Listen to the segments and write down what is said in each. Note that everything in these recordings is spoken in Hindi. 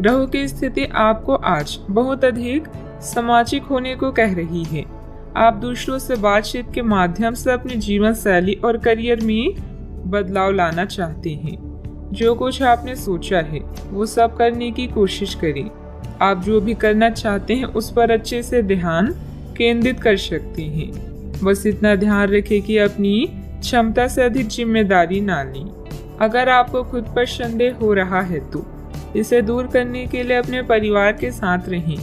ग्रहों की स्थिति आपको आज बहुत अधिक सामाजिक होने को कह रही है। आप दूसरों से बातचीत के माध्यम से अपनी जीवन शैली और करियर में बदलाव लाना चाहते हैं। जो कुछ आपने सोचा है वो सब करने की कोशिश करें। आप जो भी करना चाहते हैं उस पर अच्छे से ध्यान केंद्रित कर सकते हैं। बस इतना ध्यान रखें कि अपनी क्षमता से अधिक जिम्मेदारी ना लें। अगर आपको खुद पर संदेह हो रहा है तो इसे दूर करने के लिए अपने परिवार के साथ रहें।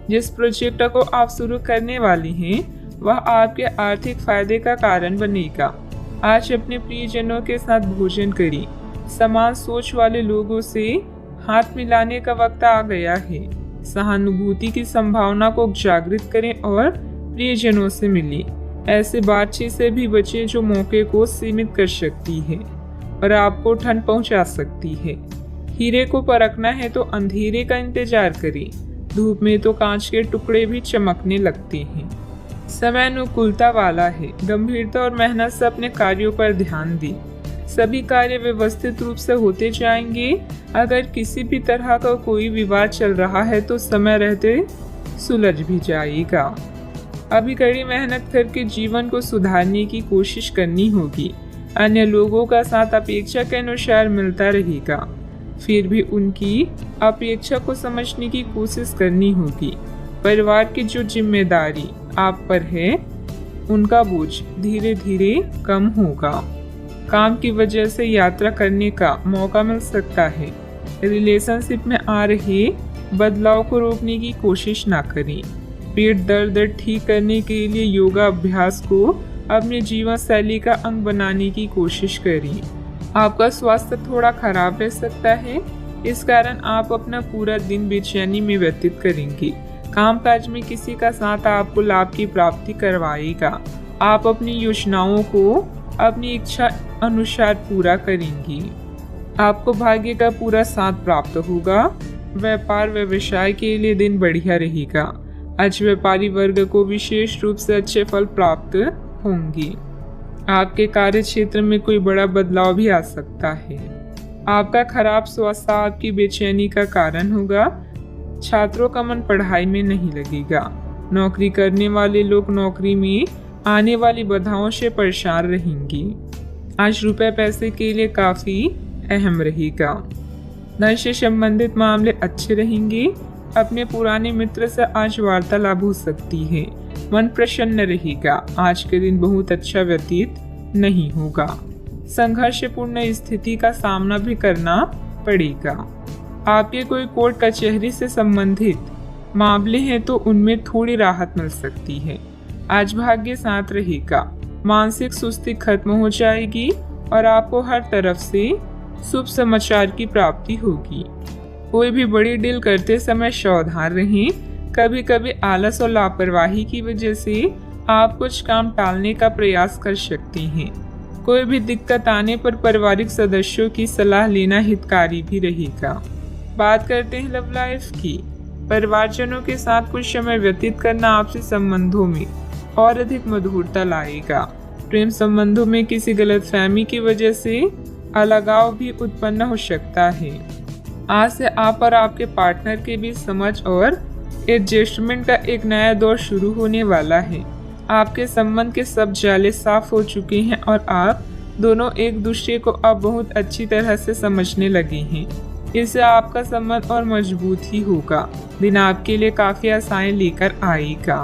जिस प्रोजेक्ट को आप शुरू करने वाले हैं वह आपके आर्थिक फायदे का कारण बनेगा। आज अपने प्रियजनों के साथ भोजन करें। समान सोच वाले लोगों से हाथ मिलाने का वक्त आ गया है। सहानुभूति की संभावना को जागृत करें और प्रियजनों से मिलें। ऐसे बातचीत से भी बचें जो मौके को सीमित कर सकती है और आपको ठंड पहुंचा सकती है। हीरे को परखना है तो अंधेरे का इंतजार करें। धूप में तो कांच के टुकड़े भी चमकने लगते हैं। समय अनुकूलता वाला है। गंभीरता और मेहनत से अपने कार्यों पर ध्यान दें। सभी कार्य व्यवस्थित रूप से होते जाएंगे। अगर किसी भी तरह का कोई विवाद चल रहा है तो समय रहते सुलझ भी जाएगा। अभी कड़ी मेहनत करके जीवन को सुधारने की कोशिश करनी होगी। अन्य लोगों का साथ अपेक्षा के अनुसार मिलता रहेगा, फिर भी उनकी अपेक्षा को समझने की कोशिश करनी होगी। परिवार की जो जिम्मेदारी आप पर है उनका बोझ धीरे धीरे कम होगा। काम की वजह से यात्रा करने का मौका मिल सकता है। रिलेशनशिप में आ रहे बदलाव को रोकने की कोशिश ना करें। पेट दर्द ठीक करने के लिए योगा अभ्यास को अपने जीवन शैली का अंग बनाने की कोशिश करें। आपका स्वास्थ्य थोड़ा खराब रह सकता है, इस कारण आप अपना पूरा दिन बेचैनी में व्यतीत करेंगे। कामकाज में किसी का साथ आपको लाभ की प्राप्ति करवाएगा। आप अपनी योजनाओं को अपनी इच्छा अनुसार पूरा करेंगी। आपको भाग्य का पूरा साथ प्राप्त होगा। व्यापार व्यवसाय के लिए दिन बढ़िया रहेगा। आज व्यापारी वर्ग को विशेष रूप से अच्छे फल प्राप्त होंगे। आपके कार्य क्षेत्र में कोई बड़ा बदलाव भी आ सकता है। आपका खराब स्वास्थ्य आपकी बेचैनी का कारण होगा। छात्रों का मन पढ़ाई में नहीं लगेगा। नौकरी करने वाले लोग नौकरी में आने वाली बाधाओं से परेशान रहेंगे। आज रुपए पैसे के लिए काफी अहम रहेगा। धन से संबंधित मामले अच्छे रहेंगे। अपने पुराने मित्र से आज वार्तालाप हो सकती है। मन प्रसन्न रहेगा। आज के दिन बहुत अच्छा व्यतीत नहीं होगा। संघर्षपूर्ण स्थिति का सामना भी करना पड़ेगा। आपके कोई कोर्ट कचहरी से संबंधित मामले हैं तो उनमें थोड़ी राहत मिल सकती है। आज भाग्य साथ रहेगा। मानसिक सुस्ती खत्म हो जाएगी और आपको हर तरफ से शुभ समाचार की प्राप्ति होगी। कोई भी बड़ी डील करते समय सावधान रहें। कभी कभी आलस और लापरवाही की वजह से आप कुछ काम टालने का प्रयास कर सकते हैं। कोई भी दिक्कत आने पर पारिवारिक सदस्यों की सलाह लेना हितकारी भी रहेगा। बात करते हैं लव लाइफ की। परिवारजनों के साथ कुछ समय व्यतीत करना आपसी संबंधों में और अधिक मधुरता लाएगा। प्रेम संबंधों में किसी गलतफहमी की वजह से अलगाव भी उत्पन्न हो सकता है। आज से आप और आपके पार्टनर के बीच समझ और एडजस्टमेंट का एक नया दौर शुरू होने वाला है। आपके संबंध के सब जाले साफ हो चुके हैं और आप दोनों एक दूसरे को अब बहुत अच्छी तरह से समझने लगे हैं। इससे आपका संबंध और मजबूत ही होगा। दिन आपके लिए काफी आशाएं लेकर आएगा।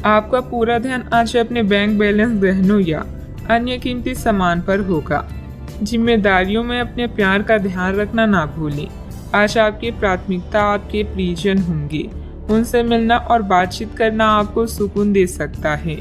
आपका पूरा ध्यान आज अपने बैंक बैलेंस, गहनों या अन्य कीमती सामान पर होगा। जिम्मेदारियों में अपने प्यार का ध्यान रखना ना भूलें। आज आपकी प्राथमिकता आपके प्रियजन होंगे। उनसे मिलना और बातचीत करना आपको सुकून दे सकता है।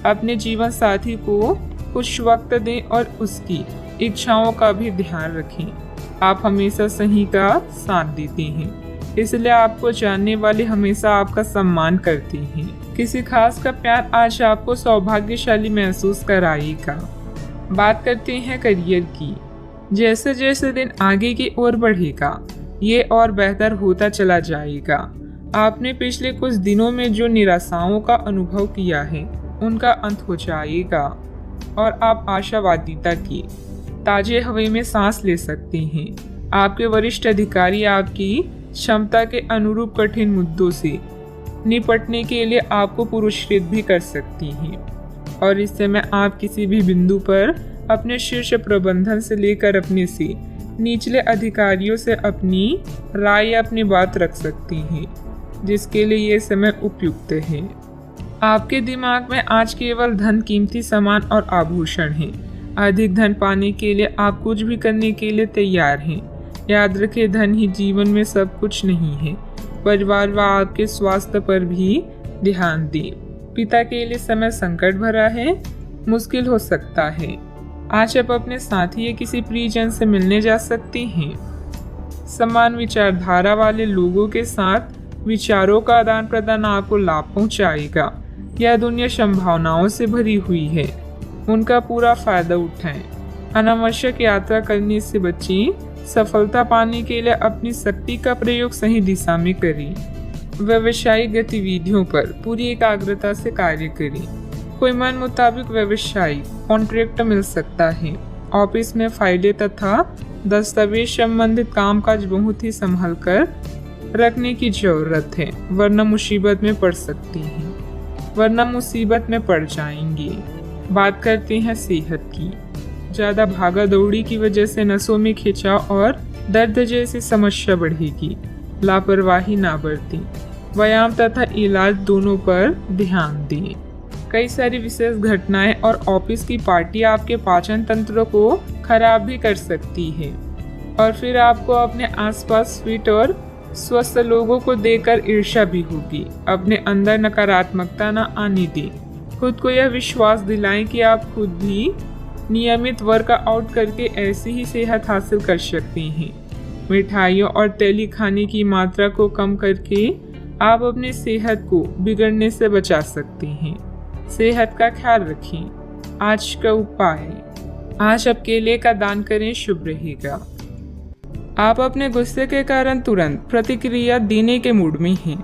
अपने जीवन साथी को कुछ वक्त दें और उसकी इच्छाओं का भी ध्यान रखें। आप हमेशा सही का साथ देते हैं, इसलिए आपको जानने वाले हमेशा आपका सम्मान करते हैं। किसी खास का प्यार आज आपको सौभाग्यशाली महसूस कराएगा। बात करते हैं करियर की। जैसे जैसे दिन आगे की ओर बढ़ेगा ये और बेहतर होता चला जाएगा। आपने पिछले कुछ दिनों में जो निराशाओं का अनुभव किया है उनका अंत हो जाएगा और आप आशावादिता की ताजे हवा में सांस ले सकते हैं। आपके वरिष्ठ अधिकारी आपकी क्षमता के अनुरूप कठिन मुद्दों से निपटने के लिए आपको पुरस्कृत भी कर सकती हैं। और इस समय आप किसी भी बिंदु पर अपने शीर्ष प्रबंधन से लेकर अपने से निचले अधिकारियों से अपनी राय या अपनी बात रख सकती हैं, जिसके लिए ये समय उपयुक्त है। आपके दिमाग में आज केवल धन, कीमती सामान और आभूषण हैं। अधिक धन पाने के लिए आप कुछ भी करने के लिए तैयार हैं। याद रखें, धन ही जीवन में सब कुछ नहीं है। परिवार व आपके स्वास्थ्य पर भी ध्यान दें। पिता के लिए समय संकट भरा है, मुश्किल हो सकता है। आज आप अपने साथी या किसी प्रियजन से मिलने जा सकते हैं। समान विचारधारा वाले लोगों के साथ विचारों का आदान प्रदान आपको लाभ पहुंचाएगा। यह दुनिया संभावनाओं से भरी हुई है, उनका पूरा फायदा उठाएं। अनावश्यक यात्रा करने से बचें। सफलता पाने के लिए अपनी शक्ति का प्रयोग सही दिशा में करें। व्यवसायिक गतिविधियों पर पूरी एकाग्रता से कार्य करें। कोई मन मुताबिक व्यवसायिक कॉन्ट्रैक्ट मिल सकता है। ऑफिस में फाइलें तथा दस्तावेज संबंधित कामकाज बहुत ही संभल कर रखने की जरूरत है, वरना मुसीबत में पड़ जाएंगे। बात करते हैं सेहत की। ज़्यादा भागा दौड़ी की वजह से नसों में खिंचाव और दर्द जैसी समस्या बढ़ेगी। लापरवाही ना बरतें। व्यायाम तथा इलाज दोनों पर ध्यान दें। कई सारी विशेष घटनाएं और ऑफिस की पार्टी आपके पाचन तंत्र को खराब भी कर सकती है, और फिर आपको अपने आसपास फिट और स्वस्थ लोगों को देखकर ईर्ष्या भी होगी। अपने अंदर नकारात्मकता न आने दें। खुद को यह विश्वास दिलाएं कि आप खुद भी नियमित वर्कआउट करके ऐसी ही सेहत हासिल कर सकते हैं। मिठाइयों और तेली खाने की मात्रा को कम करके आप अपनी सेहत को बिगड़ने से बचा सकते हैं। सेहत का ख्याल रखें। आज का उपाय, आज आप केले का दान करें, शुभ रहेगा। आप अपने गुस्से के कारण तुरंत प्रतिक्रिया देने के मूड में हैं,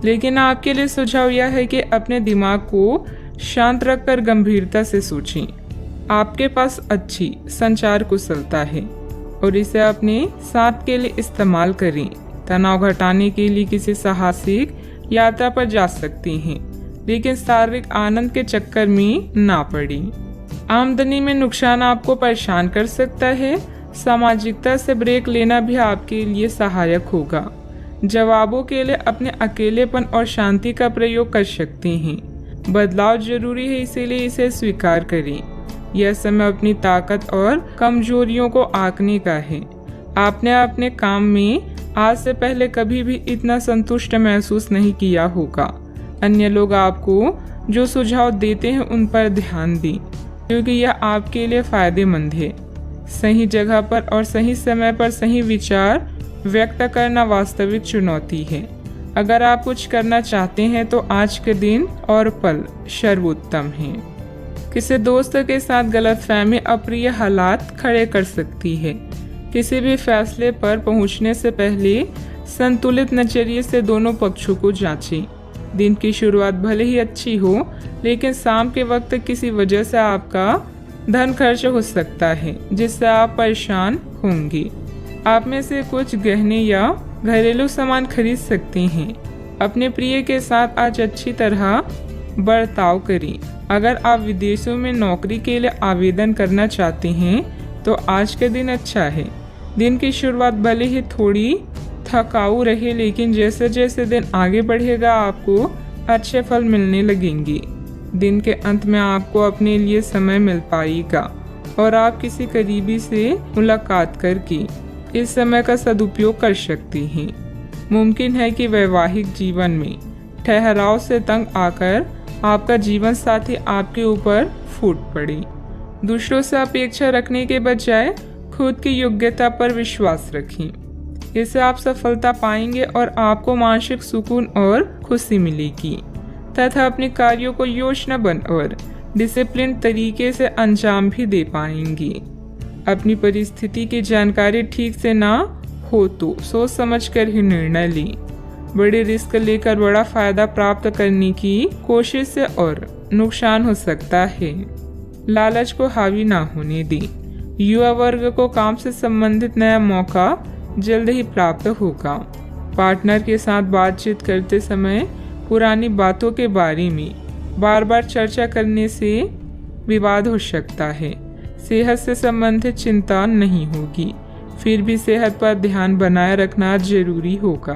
लेकिन आपके लिए सुझाव यह है कि अपने दिमाग को शांत रखकर गंभीरता से सोचें। आपके पास अच्छी संचार कुशलता है और इसे अपने साथ के लिए इस्तेमाल करें। तनाव घटाने के लिए किसी साहसिक यात्रा पर जा सकते हैं, लेकिन शारीरिक आनंद के चक्कर में ना पड़ें। आमदनी में नुकसान आपको परेशान कर सकता है। सामाजिकता से ब्रेक लेना भी आपके लिए सहायक होगा। जवाबों के लिए अपने अकेलेपन और शांति का प्रयोग कर सकते हैं। बदलाव जरूरी है, इसीलिए इसे स्वीकार करें। यह समय अपनी ताकत और कमजोरियों को आंकने का है। आपने अपने काम में आज से पहले कभी भी इतना संतुष्ट महसूस नहीं किया होगा। अन्य लोग आपको जो सुझाव देते हैं उन पर ध्यान दें, क्योंकि यह आपके लिए फायदेमंद है। सही जगह पर और सही समय पर सही विचार व्यक्त करना वास्तविक चुनौती है। अगर आप कुछ करना चाहते हैं तो आज के दिन और पल सर्वोत्तम है। किसी दोस्त के साथ गलतफहमी अप्रिय हालात खड़े कर सकती है। किसी भी फैसले पर पहुंचने से पहले संतुलित नजरिए से दोनों पक्षों को जांचें। दिन की शुरुआत भले ही अच्छी हो, लेकिन शाम के वक्त किसी वजह से आपका धन खर्च हो सकता है, जिससे आप परेशान होंगे। आप में से कुछ गहने या घरेलू सामान खरीद सकते हैं। अपने प्रिय के साथ आज अच्छी तरह बर्ताव करें। अगर आप विदेशों में नौकरी के लिए आवेदन करना चाहते हैं तो आज का दिन अच्छा है। दिन की शुरुआत भले ही थोड़ी थकाऊ रहे, लेकिन जैसे जैसे दिन आगे बढ़ेगा आपको अच्छे फल मिलने लगेंगे। दिन के अंत में आपको अपने लिए समय मिल पाएगा और आप किसी करीबी से मुलाकात करके इस समय का सदुपयोग कर सकते हैं। मुमकिन है कि वैवाहिक जीवन में ठहराव से तंग आकर आपका जीवन साथी आपके ऊपर फूट पड़े। दूसरों से अपेक्षा रखने के बजाय खुद की योग्यता पर विश्वास रखें। इससे आप सफलता पाएंगे और आपको मानसिक सुकून और खुशी मिलेगी तथा अपने कार्यों को योजनाबद्ध और डिसिप्लिन तरीके से अंजाम भी दे पाएंगे। अपनी परिस्थिति की जानकारी ठीक से ना हो तो सोच समझकर ही निर्णय लें। बड़े रिस्क लेकर बड़ा फायदा प्राप्त करने की कोशिश से और नुकसान हो सकता है। लालच को हावी ना होने दें। युवा वर्ग को काम से संबंधित नया मौका जल्द ही प्राप्त होगा। पार्टनर के साथ बातचीत करते समय पुरानी बातों के बारे में बार बार चर्चा करने से विवाद हो सकता है। सेहत से संबंधित चिंता नहीं होगी, फिर भी सेहत पर ध्यान बनाए रखना जरूरी होगा।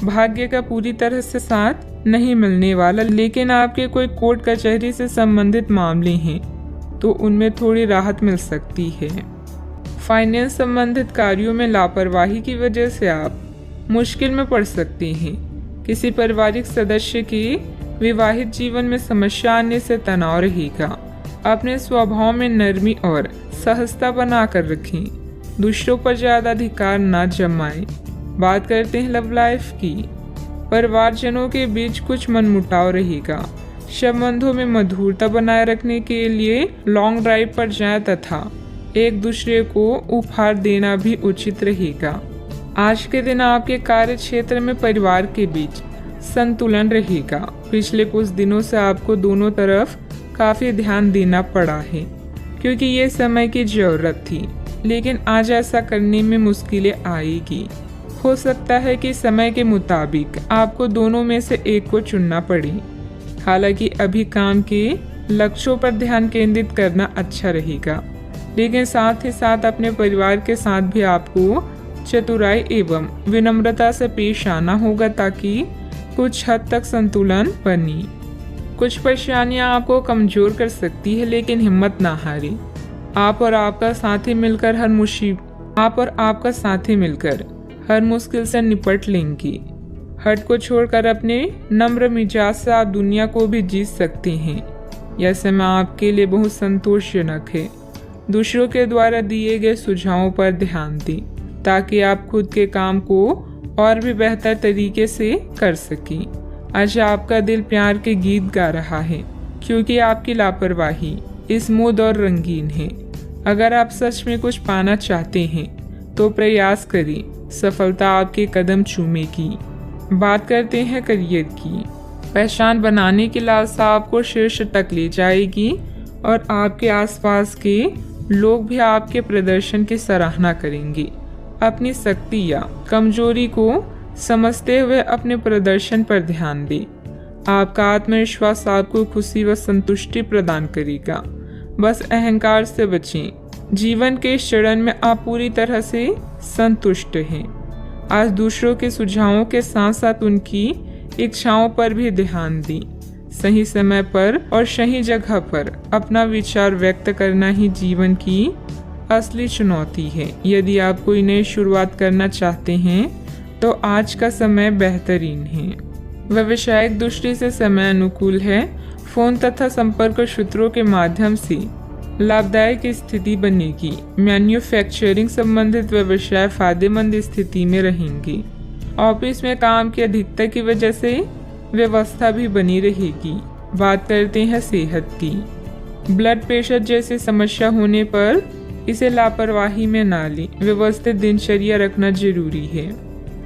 भाग्य का पूरी तरह से साथ नहीं मिलने वाला, लेकिन आपके कोई कोर्ट कचहरी से संबंधित मामले हैं तो उनमें थोड़ी राहत मिल सकती है। फाइनेंस संबंधित कार्यों में लापरवाही की वजह से आप मुश्किल में पड़ सकते हैं। किसी पारिवारिक सदस्य के विवाहित जीवन में समस्या आने से तनाव रहेगा। अपने स्वभाव में नरमी और सहजता बनाकर रखें। दूसरों पर ज्यादा अधिकार न जमाएं। बात करते हैं लव लाइफ की। परिवारजनों के बीच कुछ मनमुटाव रहेगा। संबंधों में मधुरता बनाए रखने के लिए लॉन्ग ड्राइव पर जाएं तथा एक दूसरे को उपहार देना भी उचित रहेगा। आज के दिन आपके कार्य क्षेत्र में परिवार के बीच संतुलन रहेगा। पिछले कुछ दिनों से आपको दोनों तरफ काफी ध्यान देना पड़ा है क्योंकि ये समय की जरूरत थी, लेकिन आज ऐसा करने में मुश्किलें आएगी। हो सकता है कि समय के मुताबिक आपको दोनों में से एक को चुनना पड़े। हालांकि अभी काम के लक्ष्यों पर ध्यान केंद्रित करना अच्छा रहेगा, लेकिन साथ ही साथ अपने परिवार के साथ भी आपको चतुराई एवं विनम्रता से पेश आना होगा ताकि कुछ हद तक संतुलन बने। कुछ परेशानियां आपको कमजोर कर सकती है, लेकिन हिम्मत ना हारे। आप और आपका साथी मिलकर हर मुश्किल से निपट लेंगे। हट को छोड़कर अपने नम्र मिजाज से आप दुनिया को भी जीत सकते हैं। यह समय आपके लिए बहुत संतोषजनक है। दूसरों के द्वारा दिए गए सुझावों पर ध्यान दें ताकि आप खुद के काम को और भी बेहतर तरीके से कर सकें। आज आपका दिल प्यार के गीत गा रहा है क्योंकि आपकी लापरवाही स्मूथ और रंगीन है। अगर आप सच में कुछ पाना चाहते हैं तो प्रयास करें, सफलता आपके कदम चूमेगी। बात करते हैं करियर की। पहचान बनाने की लालसा आपको शीर्ष तक ले जाएगी और आपके आसपास के लोग भी आपके प्रदर्शन की सराहना करेंगे। अपनी शक्ति या कमजोरी को समझते हुए अपने प्रदर्शन पर ध्यान दें। आपका आत्मविश्वास आपको खुशी व संतुष्टि प्रदान करेगा। बस अहंकार से बचें। जीवन के इस चरण में आप पूरी तरह से संतुष्ट हैं। आज दूसरों के सुझावों के साथ साथ उनकी इच्छाओं पर भी ध्यान दें। सही समय पर और सही जगह पर अपना विचार व्यक्त करना ही जीवन की असली चुनौती है। यदि आप कोई नई शुरुआत करना चाहते हैं तो आज का समय बेहतरीन है। व्यावसायिक दृष्टि से समय अनुकूल है। फोन तथा संपर्क सूत्रों के माध्यम से लाभदायक स्थिति बनेगी। मैन्युफैक्चरिंग संबंधित व्यवसाय फायदेमंद स्थिति में रहेंगे। ऑफिस में काम की अधिकता की वजह से व्यवस्था भी बनी रहेगी। बात करते हैं सेहत की। ब्लड प्रेशर जैसी समस्या होने पर इसे लापरवाही में ना लें। व्यवस्थित दिनचर्या रखना जरूरी है।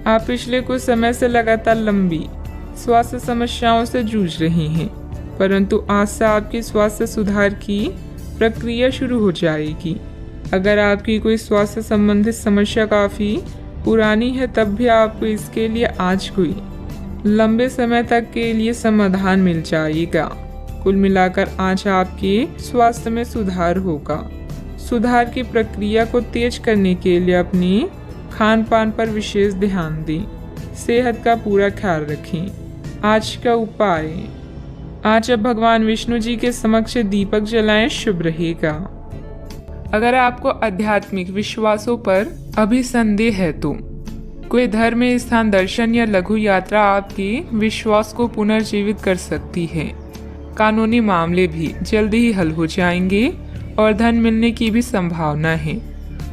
आप पिछले कुछ समय से लगातार लंबी स्वास्थ्य समस्याओं से जूझ रहे हैं, परंतु आज से आपकी स्वास्थ्य सुधार की प्रक्रिया शुरू हो जाएगी। अगर आपकी कोई स्वास्थ्य संबंधित समस्या काफी पुरानी है तब भी आपको इसके लिए आज कोई लंबे समय तक के लिए समाधान मिल जाएगा। कुल मिलाकर आज आपके स्वास्थ्य में सुधार होगा। सुधार की प्रक्रिया को तेज करने के लिए अपने खान पान पर विशेष ध्यान दें। सेहत का पूरा ख्याल रखें। आज का उपाय, आज अब भगवान विष्णु जी के समक्ष दीपक जलाएं, शुभ रहेगा। अगर आपको आध्यात्मिक विश्वासों पर अभी संदेह है तो कोई धर्म स्थान दर्शन या लघु यात्रा आपके विश्वास को पुनर्जीवित कर सकती है। कानूनी मामले भी जल्दी ही हल हो जाएंगे और धन मिलने की भी संभावना है।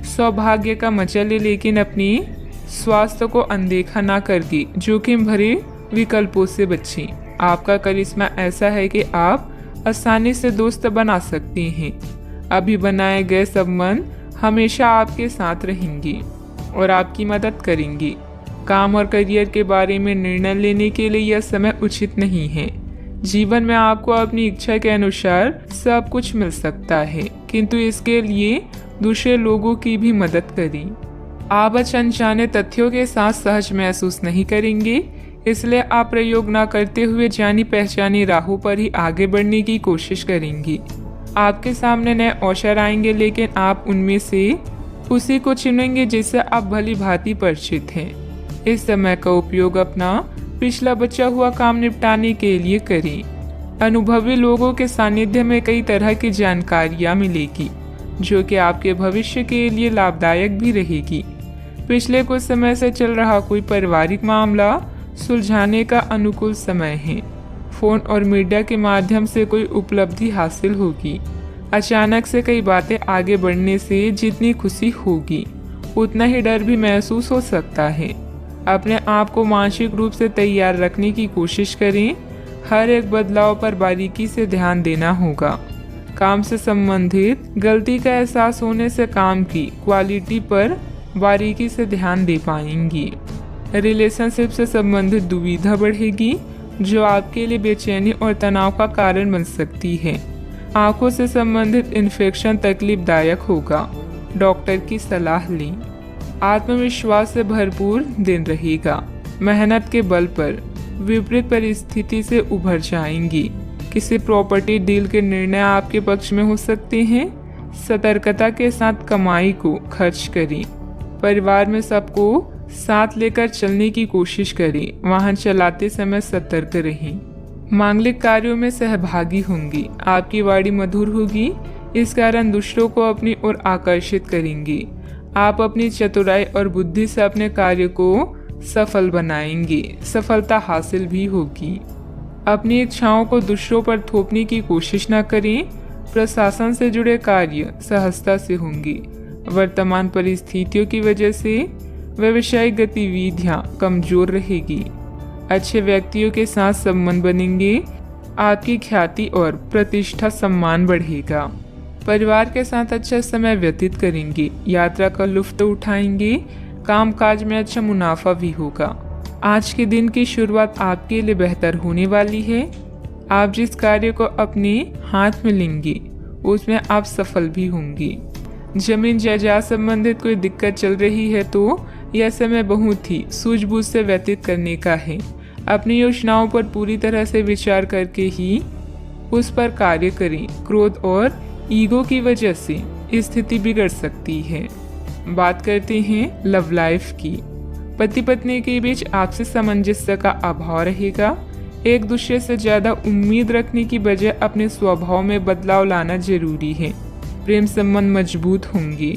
सौभाग्य का मजा ले, लेकिन अपने स्वास्थ्य को अनदेखा ना करके जोखिम भरे विकल्पों से बचें। आपका करिश्मा ऐसा है कि आप आसानी से दोस्त बना सकते हैं। अभी बनाए गए संबंध हमेशा आपके साथ रहेंगे और आपकी मदद करेंगे। काम और करियर के बारे में निर्णय लेने के लिए यह समय उचित नहीं है। जीवन में आपको अपनी इच्छा के अनुसार सब कुछ मिल सकता है, किंतु इसके लिए दूसरे लोगों की भी मदद करें। आप अनजाने तथ्यों के साथ सहज महसूस नहीं करेंगे, इसलिए आप प्रयोग न करते हुए जानी पहचानी राहों पर ही आगे बढ़ने की कोशिश करेंगी। आपके सामने नए अवसर आएंगे, लेकिन आप उनमें से उसी को चुनेंगे जिससे आप भली भांति परिचित हैं। इस समय का उपयोग अपना पिछला बचा हुआ काम निपटाने के लिए करें। अनुभवी लोगों के सानिध्य में कई तरह की जानकारियाँ मिलेगी, जो कि आपके भविष्य के लिए लाभदायक भी रहेगी। पिछले कुछ समय से चल रहा कोई पारिवारिक मामला सुलझाने का अनुकूल समय है। फोन और मीडिया के माध्यम से कोई उपलब्धि हासिल होगी। अचानक से कई बातें आगे बढ़ने से जितनी खुशी होगी, उतना ही डर भी महसूस हो सकता है। अपने आप को मानसिक रूप से तैयार रखने की कोशिश करें। हर एक बदलाव पर बारीकी से ध्यान देना होगा। काम से संबंधित गलती का एहसास होने से काम की क्वालिटी पर बारीकी से ध्यान दे पाएंगी। रिलेशनशिप से संबंधित दुविधा बढ़ेगी, जो आपके लिए बेचैनी और तनाव का कारण बन सकती है। आंखों से संबंधित इन्फेक्शन तकलीफदायक होगा। डॉक्टर की सलाह लें। आत्मविश्वास से भरपूर दिन रहेगा। मेहनत के बल पर विपरीत परिस्थिति से उभर जाएंगी। किसी प्रॉपर्टी डील के निर्णय आपके पक्ष में हो सकते हैं। सतर्कता के साथ कमाई को खर्च करें। परिवार में सबको साथ लेकर चलने की कोशिश करें। वाहन चलाते समय सतर्क रहें। मांगलिक कार्यों में सहभागी होंगी। आपकी वाणी मधुर होगी, इस कारण दूसरों को अपनी ओर आकर्षित करेंगे। आप अपनी चतुराई और बुद्धि से अपने कार्य को सफल बनाएंगे। सफलता हासिल भी होगी। अपनी इच्छाओं को दूसरों पर थोपने की कोशिश न करें। प्रशासन से जुड़े कार्य सहजता से होंगे। वर्तमान परिस्थितियों की वजह से व्यावसायिक गतिविधियां कमजोर रहेगी। अच्छे व्यक्तियों के साथ संबंध बनेंगे। आपकी ख्याति और प्रतिष्ठा सम्मान बढ़ेगा। परिवार के साथ अच्छा समय व्यतीत करेंगे। यात्रा का लुत्फ उठाएंगे। कामकाज में अच्छा मुनाफा भी होगा। आज के दिन की शुरुआत आपके लिए बेहतर होने वाली है। आप जिस कार्य को अपने हाथ में लेंगे, उसमें आप सफल भी होंगे। जमीन जायदाद संबंधित कोई दिक्कत चल रही है तो यह समय बहुत ही सूझबूझ से व्यतीत करने का है। अपनी योजनाओं पर पूरी तरह से विचार करके ही उस पर कार्य करें। क्रोध और ईगो की वजह से स्थिति बिगड़ सकती है। बात करते हैं लव लाइफ की। पति पत्नी के बीच आपसी सामंजस्य का अभाव रहेगा। एक दूसरे से ज्यादा उम्मीद रखने की बजाय अपने स्वभाव में बदलाव लाना जरूरी है। प्रेम संबंध मजबूत होंगे।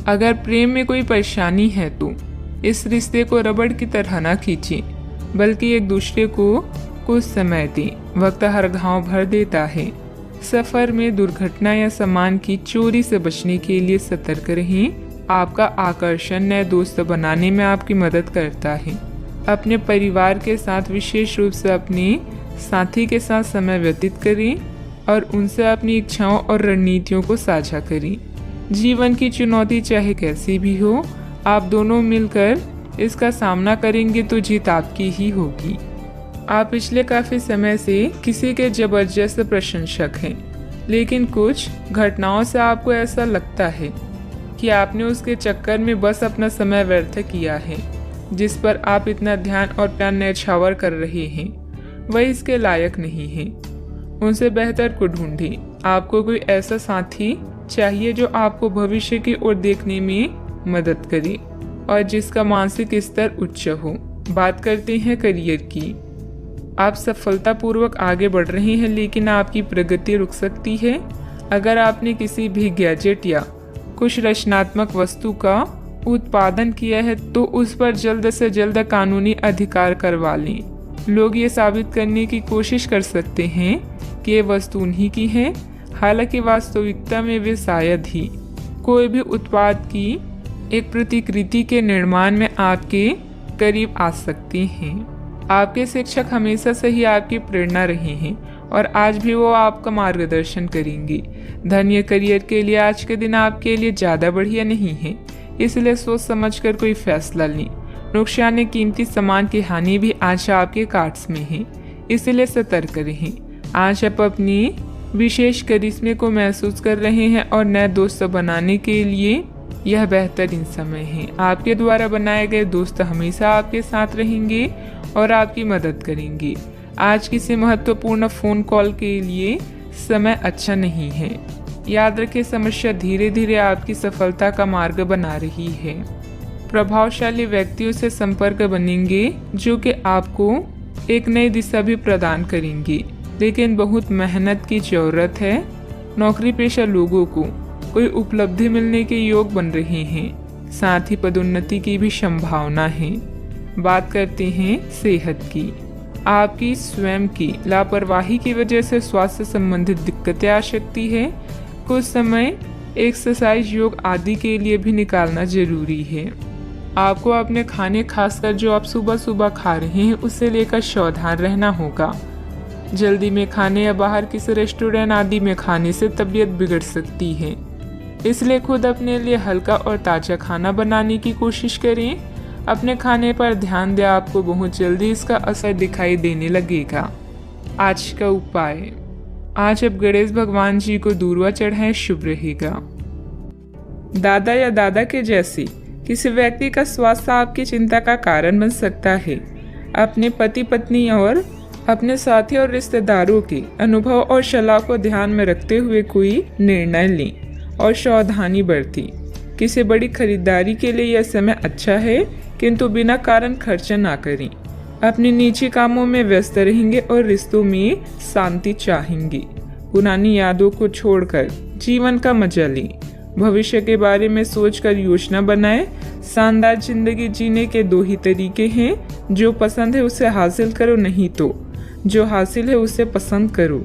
अगर प्रेम में कोई परेशानी है तो इस रिश्ते को रबड़ की तरह न खींचें, बल्कि एक दूसरे को कुछ समय दें। वक्त हर घाव भर देता है। सफर में दुर्घटना या सामान की चोरी से बचने के लिए सतर्क रहें। आपका आकर्षण नए दोस्त बनाने में आपकी मदद करता है। अपने परिवार के साथ विशेष रूप से अपने साथी के साथ समय व्यतीत करें और उनसे अपनी इच्छाओं और रणनीतियों को साझा करें। जीवन की चुनौती चाहे कैसी भी हो, आप दोनों मिलकर इसका सामना करेंगे तो जीत आपकी ही होगी। आप पिछले काफी समय से किसी के जबरदस्त प्रशंसक हैं, लेकिन कुछ घटनाओं से आपको ऐसा लगता है कि आपने उसके चक्कर में बस अपना समय व्यर्थ किया है। जिस पर आप इतना ध्यान और प्यार न्यौछावर कर रहे हैं, वह इसके लायक नहीं है। उनसे बेहतर को ढूंढें। आपको कोई ऐसा साथी चाहिए जो आपको भविष्य की ओर देखने में मदद करे और जिसका मानसिक स्तर उच्च हो। बात करते हैं करियर की। आप सफलतापूर्वक आगे बढ़ रहे हैं, लेकिन आपकी प्रगति रुक सकती है। अगर आपने किसी भी गैजेट या कुछ रचनात्मक वस्तु का उत्पादन किया है तो उस पर जल्द से जल्द कानूनी अधिकार करवा लें। लोग ये साबित करने की कोशिश कर सकते हैं कि ये वस्तु उन्हीं की है, हालांकि वास्तविकता में वे शायद ही कोई भी उत्पाद की एक प्रतिकृति के निर्माण में आपके करीब आ सकते हैं। आपके शिक्षक हमेशा से ही आपकी प्रेरणा रहे हैं और आज भी वो आपका मार्गदर्शन करेंगे। धन या करियर के लिए आज के दिन आपके लिए ज़्यादा बढ़िया नहीं है, इसलिए सोच समझकर कोई फैसला लें। नुकसान या कीमती सामान की हानि भी आज आपके कार्ड्स में है, इसलिए सतर्क रहें। आज आप अपनी विशेष करिश्मे को महसूस कर रहे हैं और नए दोस्त बनाने के लिए यह बेहतरीन समय है। आपके द्वारा बनाए गए दोस्त हमेशा आपके साथ रहेंगे और आपकी मदद करेंगे। आज किसी महत्वपूर्ण फ़ोन कॉल के लिए समय अच्छा नहीं है। याद रखें, समस्या धीरे धीरे आपकी सफलता का मार्ग बना रही है। प्रभावशाली व्यक्तियों से संपर्क बनेंगे जो कि आपको एक नई दिशा भी प्रदान करेंगे, लेकिन बहुत मेहनत की ज़रूरत है। नौकरी पेशा लोगों को कोई उपलब्धि मिलने के योग बन रहे हैं, साथ ही पदोन्नति की भी संभावना है। बात करते हैं सेहत की। आपकी स्वयं की लापरवाही की वजह से स्वास्थ्य संबंधित दिक्कतें आ सकती है। कुछ समय एक्सरसाइज, योग आदि के लिए भी निकालना जरूरी है। आपको अपने खाने, खासकर जो आप सुबह सुबह खा रहे हैं, उससे लेकर सावधान रहना होगा। जल्दी में खाने या बाहर किसी रेस्टोरेंट आदि में खाने से तबीयत बिगड़ सकती है, इसलिए खुद अपने लिए हल्का और ताज़ा खाना बनाने की कोशिश करें। अपने खाने पर ध्यान दें, आपको बहुत जल्दी इसका असर दिखाई देने लगेगा। आज का उपाय, आज आप गणेश भगवान जी को दूर्वा चढ़ाएं, शुभ रहेगा। दादा या दादा के जैसे किसी व्यक्ति का स्वास्थ्य आपकी चिंता का कारण बन सकता है। अपने पति पत्नी और अपने साथी और रिश्तेदारों के अनुभव और सलाह को ध्यान में रखते हुए कोई निर्णय लें और सावधानी बरतें। किसी बड़ी खरीदारी के लिए यह समय अच्छा है, किंतु बिना कारण खर्च ना करें। अपने निजी कामों में व्यस्त रहेंगे और रिश्तों में शांति चाहेंगे। पुरानी यादों को छोड़कर जीवन का मजा लें। भविष्य के बारे में सोचकर योजना बनाएं। शानदार जिंदगी जीने के दो ही तरीके हैं, जो पसंद है उसे हासिल करो, नहीं तो जो हासिल है उसे पसंद करो।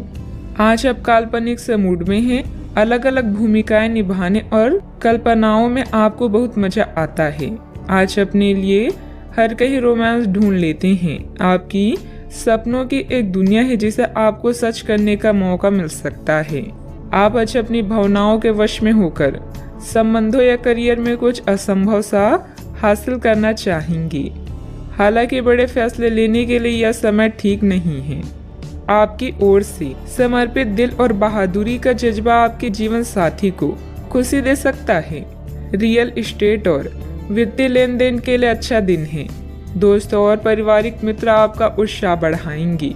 आज आप काल्पनिक से मूड में हैं। अलग अलग भूमिकाएं निभाने और कल्पनाओं में आपको बहुत मजा आता है। आज अपने लिए हर कहीं रोमांस ढूंढ लेते हैं। आपकी सपनों की एक दुनिया है जिसे आपको सच करने का मौका मिल सकता है। आप आज अपनी भावनाओं के वश में होकर संबंधों या करियर में कुछ असंभव सा हासिल करना चाहेंगे। हालांकि बड़े फैसले लेने के लिए यह समय ठीक नहीं है। आपकी ओर से समर्पित दिल और बहादुरी का जज्बा आपके जीवन साथी को खुशी दे सकता है। रियल एस्टेट और वित्तीय लेन देन के लिए अच्छा दिन है। दोस्तों और पारिवारिक मित्र आपका उत्साह बढ़ाएंगे।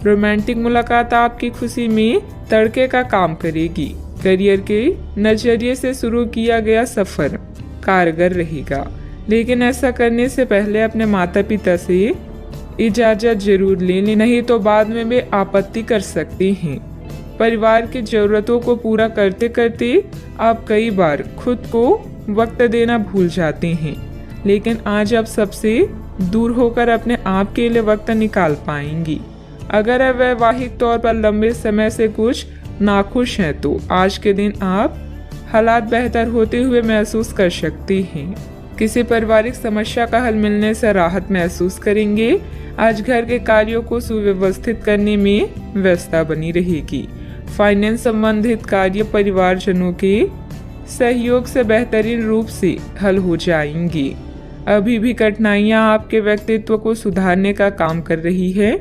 रोमांटिक मुलाकात आपकी खुशी में तड़के का काम करेगी। करियर के नजरिए से शुरू किया गया सफर कारगर रहेगा, लेकिन ऐसा करने से पहले अपने माता पिता से इजाजत जरूर ले लें, नहीं तो बाद में वे आपत्ति कर सकते हैं। परिवार की जरूरतों को पूरा करते करते आप कई बार खुद को वक्त देना भूल जाते हैं, लेकिन आज आप सबसे दूर होकर अपने आप के लिए वक्त निकाल पाएंगी। अगर आप वैवाहिक तौर पर लंबे समय से कुछ नाखुश हैं, तो आज के दिन आप हालात बेहतर होते हुए महसूस कर सकते हैं। किसी पारिवारिक समस्या का हल मिलने से राहत महसूस करेंगे। आज घर के कार्यों को सुव्यवस्थित करने में व्यस्तता बनी रहेगी। फाइनेंस संबंधित कार्य परिवारजनों के सहयोग से बेहतरीन रूप से हल हो जाएंगी। अभी भी कठिनाइयां आपके व्यक्तित्व को सुधारने का काम कर रही है,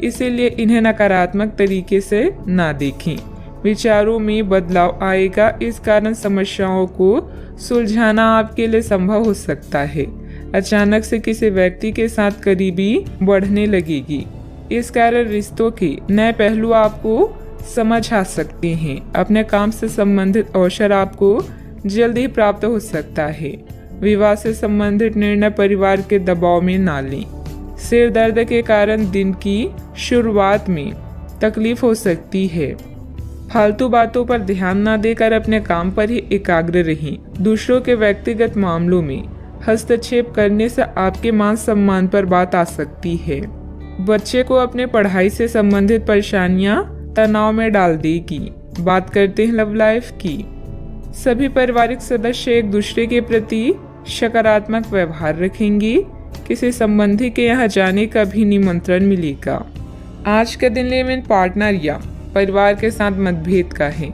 इसीलिए इन्हें नकारात्मक तरीके से ना देखें। विचारों में बदलाव आएगा, इस कारण समस्याओं को सुलझाना आपके लिए संभव हो सकता है। अचानक से किसी व्यक्ति के साथ करीबी बढ़ने लगेगी, इस कारण रिश्तों के नए पहलू आपको समझ आ सकते हैं। अपने काम से संबंधित अवसर आपको जल्द ही प्राप्त हो सकता है। विवाह से संबंधित निर्णय परिवार के दबाव में ना लें। सिर दर्द के कारण दिन की शुरुआत में तकलीफ हो सकती है। फालतू बातों पर ध्यान न देकर अपने काम पर ही एकाग्र रहें। दूसरों के व्यक्तिगत मामलों में हस्तक्षेप करने से आपके मान सम्मान पर बात आ सकती है। बच्चे को अपने पढ़ाई से संबंधित परेशानियां तनाव में डाल देगी। बात करते हैं लव लाइफ की। सभी पारिवारिक सदस्य एक दूसरे के प्रति सकारात्मक व्यवहार रखेंगे। किसी संबंधी के यहाँ जाने का भी निमंत्रण मिलेगा। आज का दिन लिव इन पार्टनर या परिवार के साथ मतभेद का है,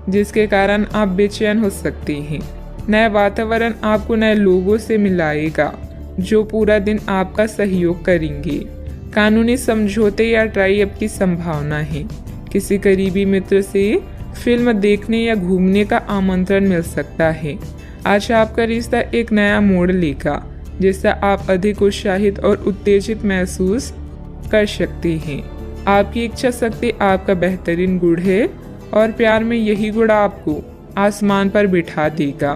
जिसके कारण आप बेचैन हो सकते हैं। नया वातावरण आपको नए लोगों से मिलाएगा, जो पूरा दिन आपका सहयोग करेंगे। कानूनी समझौते या ट्राई अप की संभावना है। किसी करीबी मित्र से फिल्म देखने या घूमने का आमंत्रण मिल सकता है। आज आपका रिश्ता एक नया मोड़ लेगा, जिससे आप अधिक उत्साहित और उत्तेजित महसूस कर सकते हैं। आपकी इच्छा शक्ति आपका बेहतरीन गुण है और प्यार में यही गुण आपको आसमान पर बिठा देगा।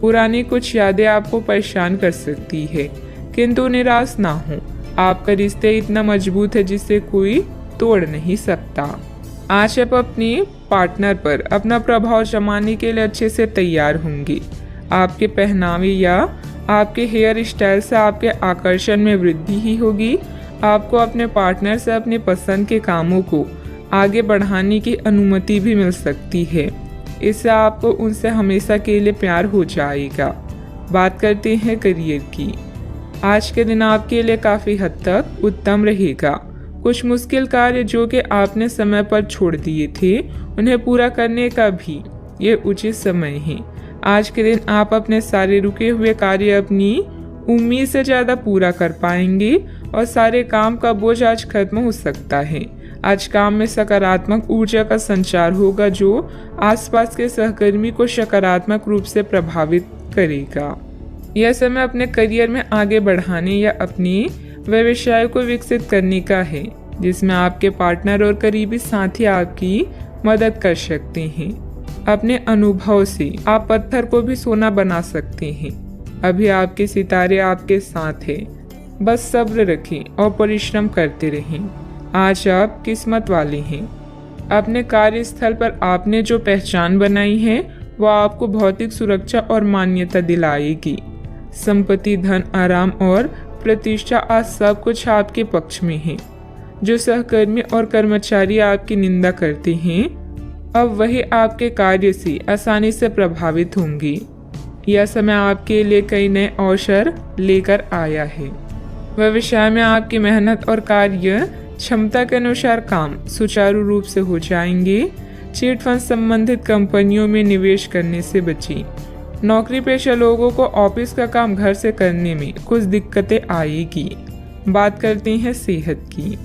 पुरानी कुछ यादें आपको परेशान कर सकती है, किंतु निराश ना हो। आपका रिश्ता इतना मजबूत है जिसे कोई तोड़ नहीं सकता। आज आप अपनी पार्टनर पर अपना प्रभाव जमाने के लिए अच्छे से तैयार होंगी। आपके पहनावे या आपके हेयर स्टाइल से आपके आकर्षण में वृद्धि ही होगी। आपको अपने पार्टनर से अपने पसंद के कामों को आगे बढ़ाने की अनुमति भी मिल सकती है। इससे आपको उनसे हमेशा के लिए प्यार हो जाएगा। बात करते हैं करियर की। आज के दिन आपके लिए काफ़ी हद तक उत्तम रहेगा। कुछ मुश्किल कार्य जो कि आपने समय पर छोड़ दिए थे, उन्हें पूरा करने का भी ये उचित समय है। आज के दिन आप अपने सारे रुके हुए कार्य अपनी उम्मीद से ज़्यादा पूरा कर पाएंगे और सारे काम का बोझ आज खत्म हो सकता है। आज काम में सकारात्मक ऊर्जा का संचार होगा जो आसपास के सहकर्मी को सकारात्मक रूप से प्रभावित करेगा। यह समय अपने करियर में आगे बढ़ाने या अपने व्यवसाय को विकसित करने का है, जिसमें आपके पार्टनर और करीबी साथी आपकी मदद कर सकते हैं। अपने अनुभव से आप पत्थर को भी सोना बना सकते हैं। अभी आपके सितारे आपके साथ हैं। बस सब्र रखें और परिश्रम करते रहें। आज आप किस्मत वाले हैं। अपने कार्यस्थल पर आपने जो पहचान बनाई है वह आपको भौतिक सुरक्षा और मान्यता दिलाएगी। संपत्ति, धन, आराम और प्रतिष्ठा आज सब कुछ आपके पक्ष में है। जो सहकर्मी और कर्मचारी आपकी निंदा करते हैं, अब वही आपके कार्य से आसानी से प्रभावित होंगे। यह समय आपके लिए कई नए अवसर लेकर आया है। व्यवसाय में आपकी मेहनत और कार्य क्षमता के अनुसार काम सुचारू रूप से हो जाएंगे। चिट फंड संबंधित कंपनियों में निवेश करने से बचें। नौकरी पेशा लोगों को ऑफिस का काम घर से करने में कुछ दिक्कतें आएगी। बात करते हैं सेहत की।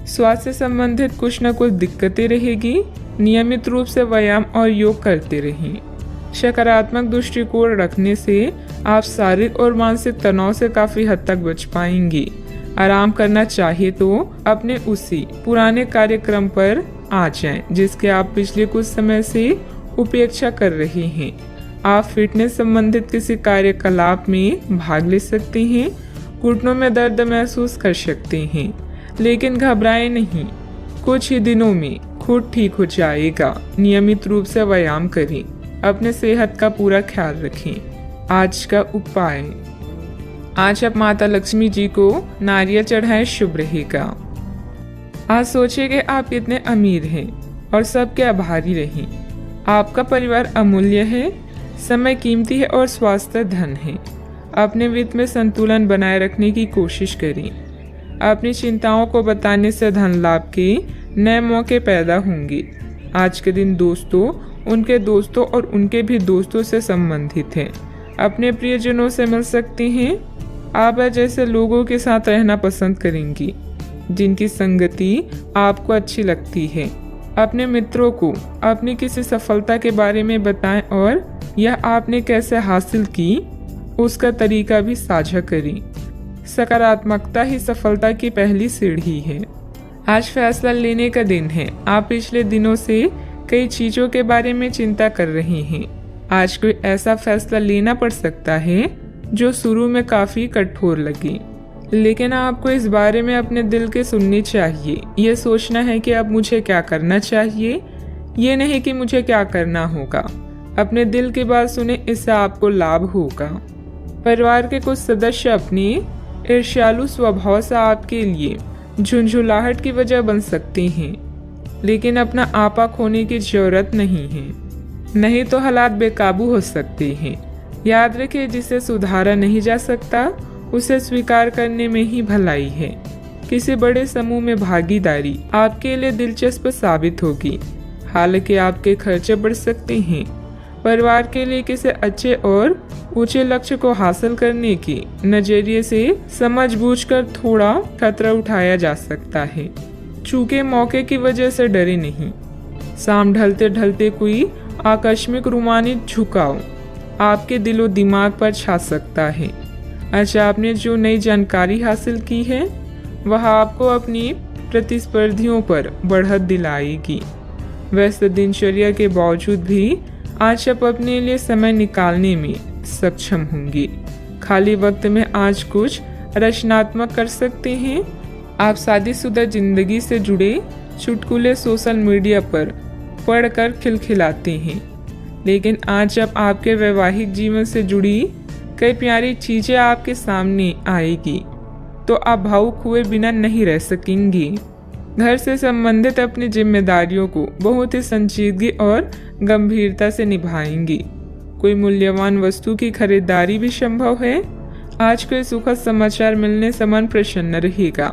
स्वास्थ्य से संबंधित कुछ न कुछ दिक्कतें रहेगी। नियमित रूप से व्यायाम और योग करते रहें। सकारात्मक दृष्टिकोण रखने से आप शारीरिक और मानसिक तनाव से काफ़ी हद तक बच पाएंगे। आराम करना चाहिए तो अपने उसी पुराने कार्यक्रम पर आ जाएं, जिसके आप पिछले कुछ समय से उपेक्षा कर रहे हैं। आप फिटनेस संबंधित किसी कार्यकलाप में भाग ले सकते हैं। घुटनों में दर्द महसूस कर सकते हैं, लेकिन घबराएं नहीं, कुछ ही दिनों में खुद ठीक हो जाएगा। नियमित रूप से व्यायाम करें। अपने सेहत का पूरा ख्याल रखें। आज का उपाय, आज आप माता लक्ष्मी जी को नारियल चढ़ाएं, शुभ रहेगा। आज सोचिए कि आप कितने अमीर हैं और सबके आभारी रहें। आपका परिवार अमूल्य है, समय कीमती है और स्वास्थ्य धन है। अपने वित्त में संतुलन बनाए रखने की कोशिश करें। अपनी चिंताओं को बताने से धन लाभ के नए मौके पैदा होंगे। आज के दिन दोस्तों, उनके दोस्तों और उनके भी दोस्तों से संबंधित हैं। अपने प्रियजनों से मिल सकते हैं। आप जैसे लोगों के साथ रहना पसंद करेंगी जिनकी संगति आपको अच्छी लगती है। अपने मित्रों को अपनी किसी सफलता के बारे में बताएं और यह आपने कैसे हासिल की उसका तरीका भी साझा करें। सकारात्मकता ही सफलता की पहली सीढ़ी है। आज फैसला लेने का दिन है। आप पिछले दिनों से कई चीज़ों के बारे में चिंता कर रहे हैं। आज कोई ऐसा फैसला लेना पड़ सकता है जो शुरू में काफ़ी कठोर लगे, लेकिन आपको इस बारे में अपने दिल के सुननी चाहिए। ये सोचना है कि अब मुझे क्या करना चाहिए, ये नहीं कि मुझे क्या करना होगा। अपने दिल की बात सुने, इससे आपको लाभ होगा। परिवार के कुछ सदस्य अपने ईर्ष्यालु स्वभाव से आपके लिए झुंझुलाहट की वजह बन सकते हैं, लेकिन अपना आपा खोने की जरूरत नहीं है, नहीं तो हालात बेकाबू हो सकते हैं। याद रखें, जिसे सुधारा नहीं जा सकता उसे स्वीकार करने में ही भलाई है। किसी बड़े समूह में भागीदारी आपके लिए दिलचस्प साबित होगी, हालांकि आपके खर्चे बढ़ सकते हैं। परिवार के लिए किसी अच्छे और ऊंचे लक्ष्य को हासिल करने के नजरिए से समझबूझकर थोड़ा खतरा उठाया जा सकता है। चूंकि मौके की वजह से डरे नहीं। शाम ढलते ढलते कोई आकस्मिक रोमांचित झुकाव आपके दिलो दिमाग पर छा सकता है। अच्छा, आपने जो नई जानकारी हासिल की है वह आपको अपनी प्रतिस्पर्धियों पर बढ़त दिलाएगी। व्यस्त दिनचर्या के बावजूद भी आज आप अपने लिए समय निकालने में सक्षम होंगे। खाली वक्त में आज कुछ रचनात्मक कर सकते हैं। आप शादीशुदा जिंदगी से जुड़े चुटकुले सोशल मीडिया पर पढ़कर खिलखिलाते हैं, लेकिन आज जब आपके वैवाहिक जीवन से जुड़ी कई प्यारी चीजें आपके सामने आएगी तो आप भावुक हुए बिना नहीं रह सकेंगे। घर से संबंधित अपनी जिम्मेदारियों को बहुत ही संजीदगी और गंभीरता से निभाएंगे। कोई मूल्यवान वस्तु की खरीदारी भी संभव है। आज कोई सुखद समाचार मिलने से मन प्रसन्न रहेगा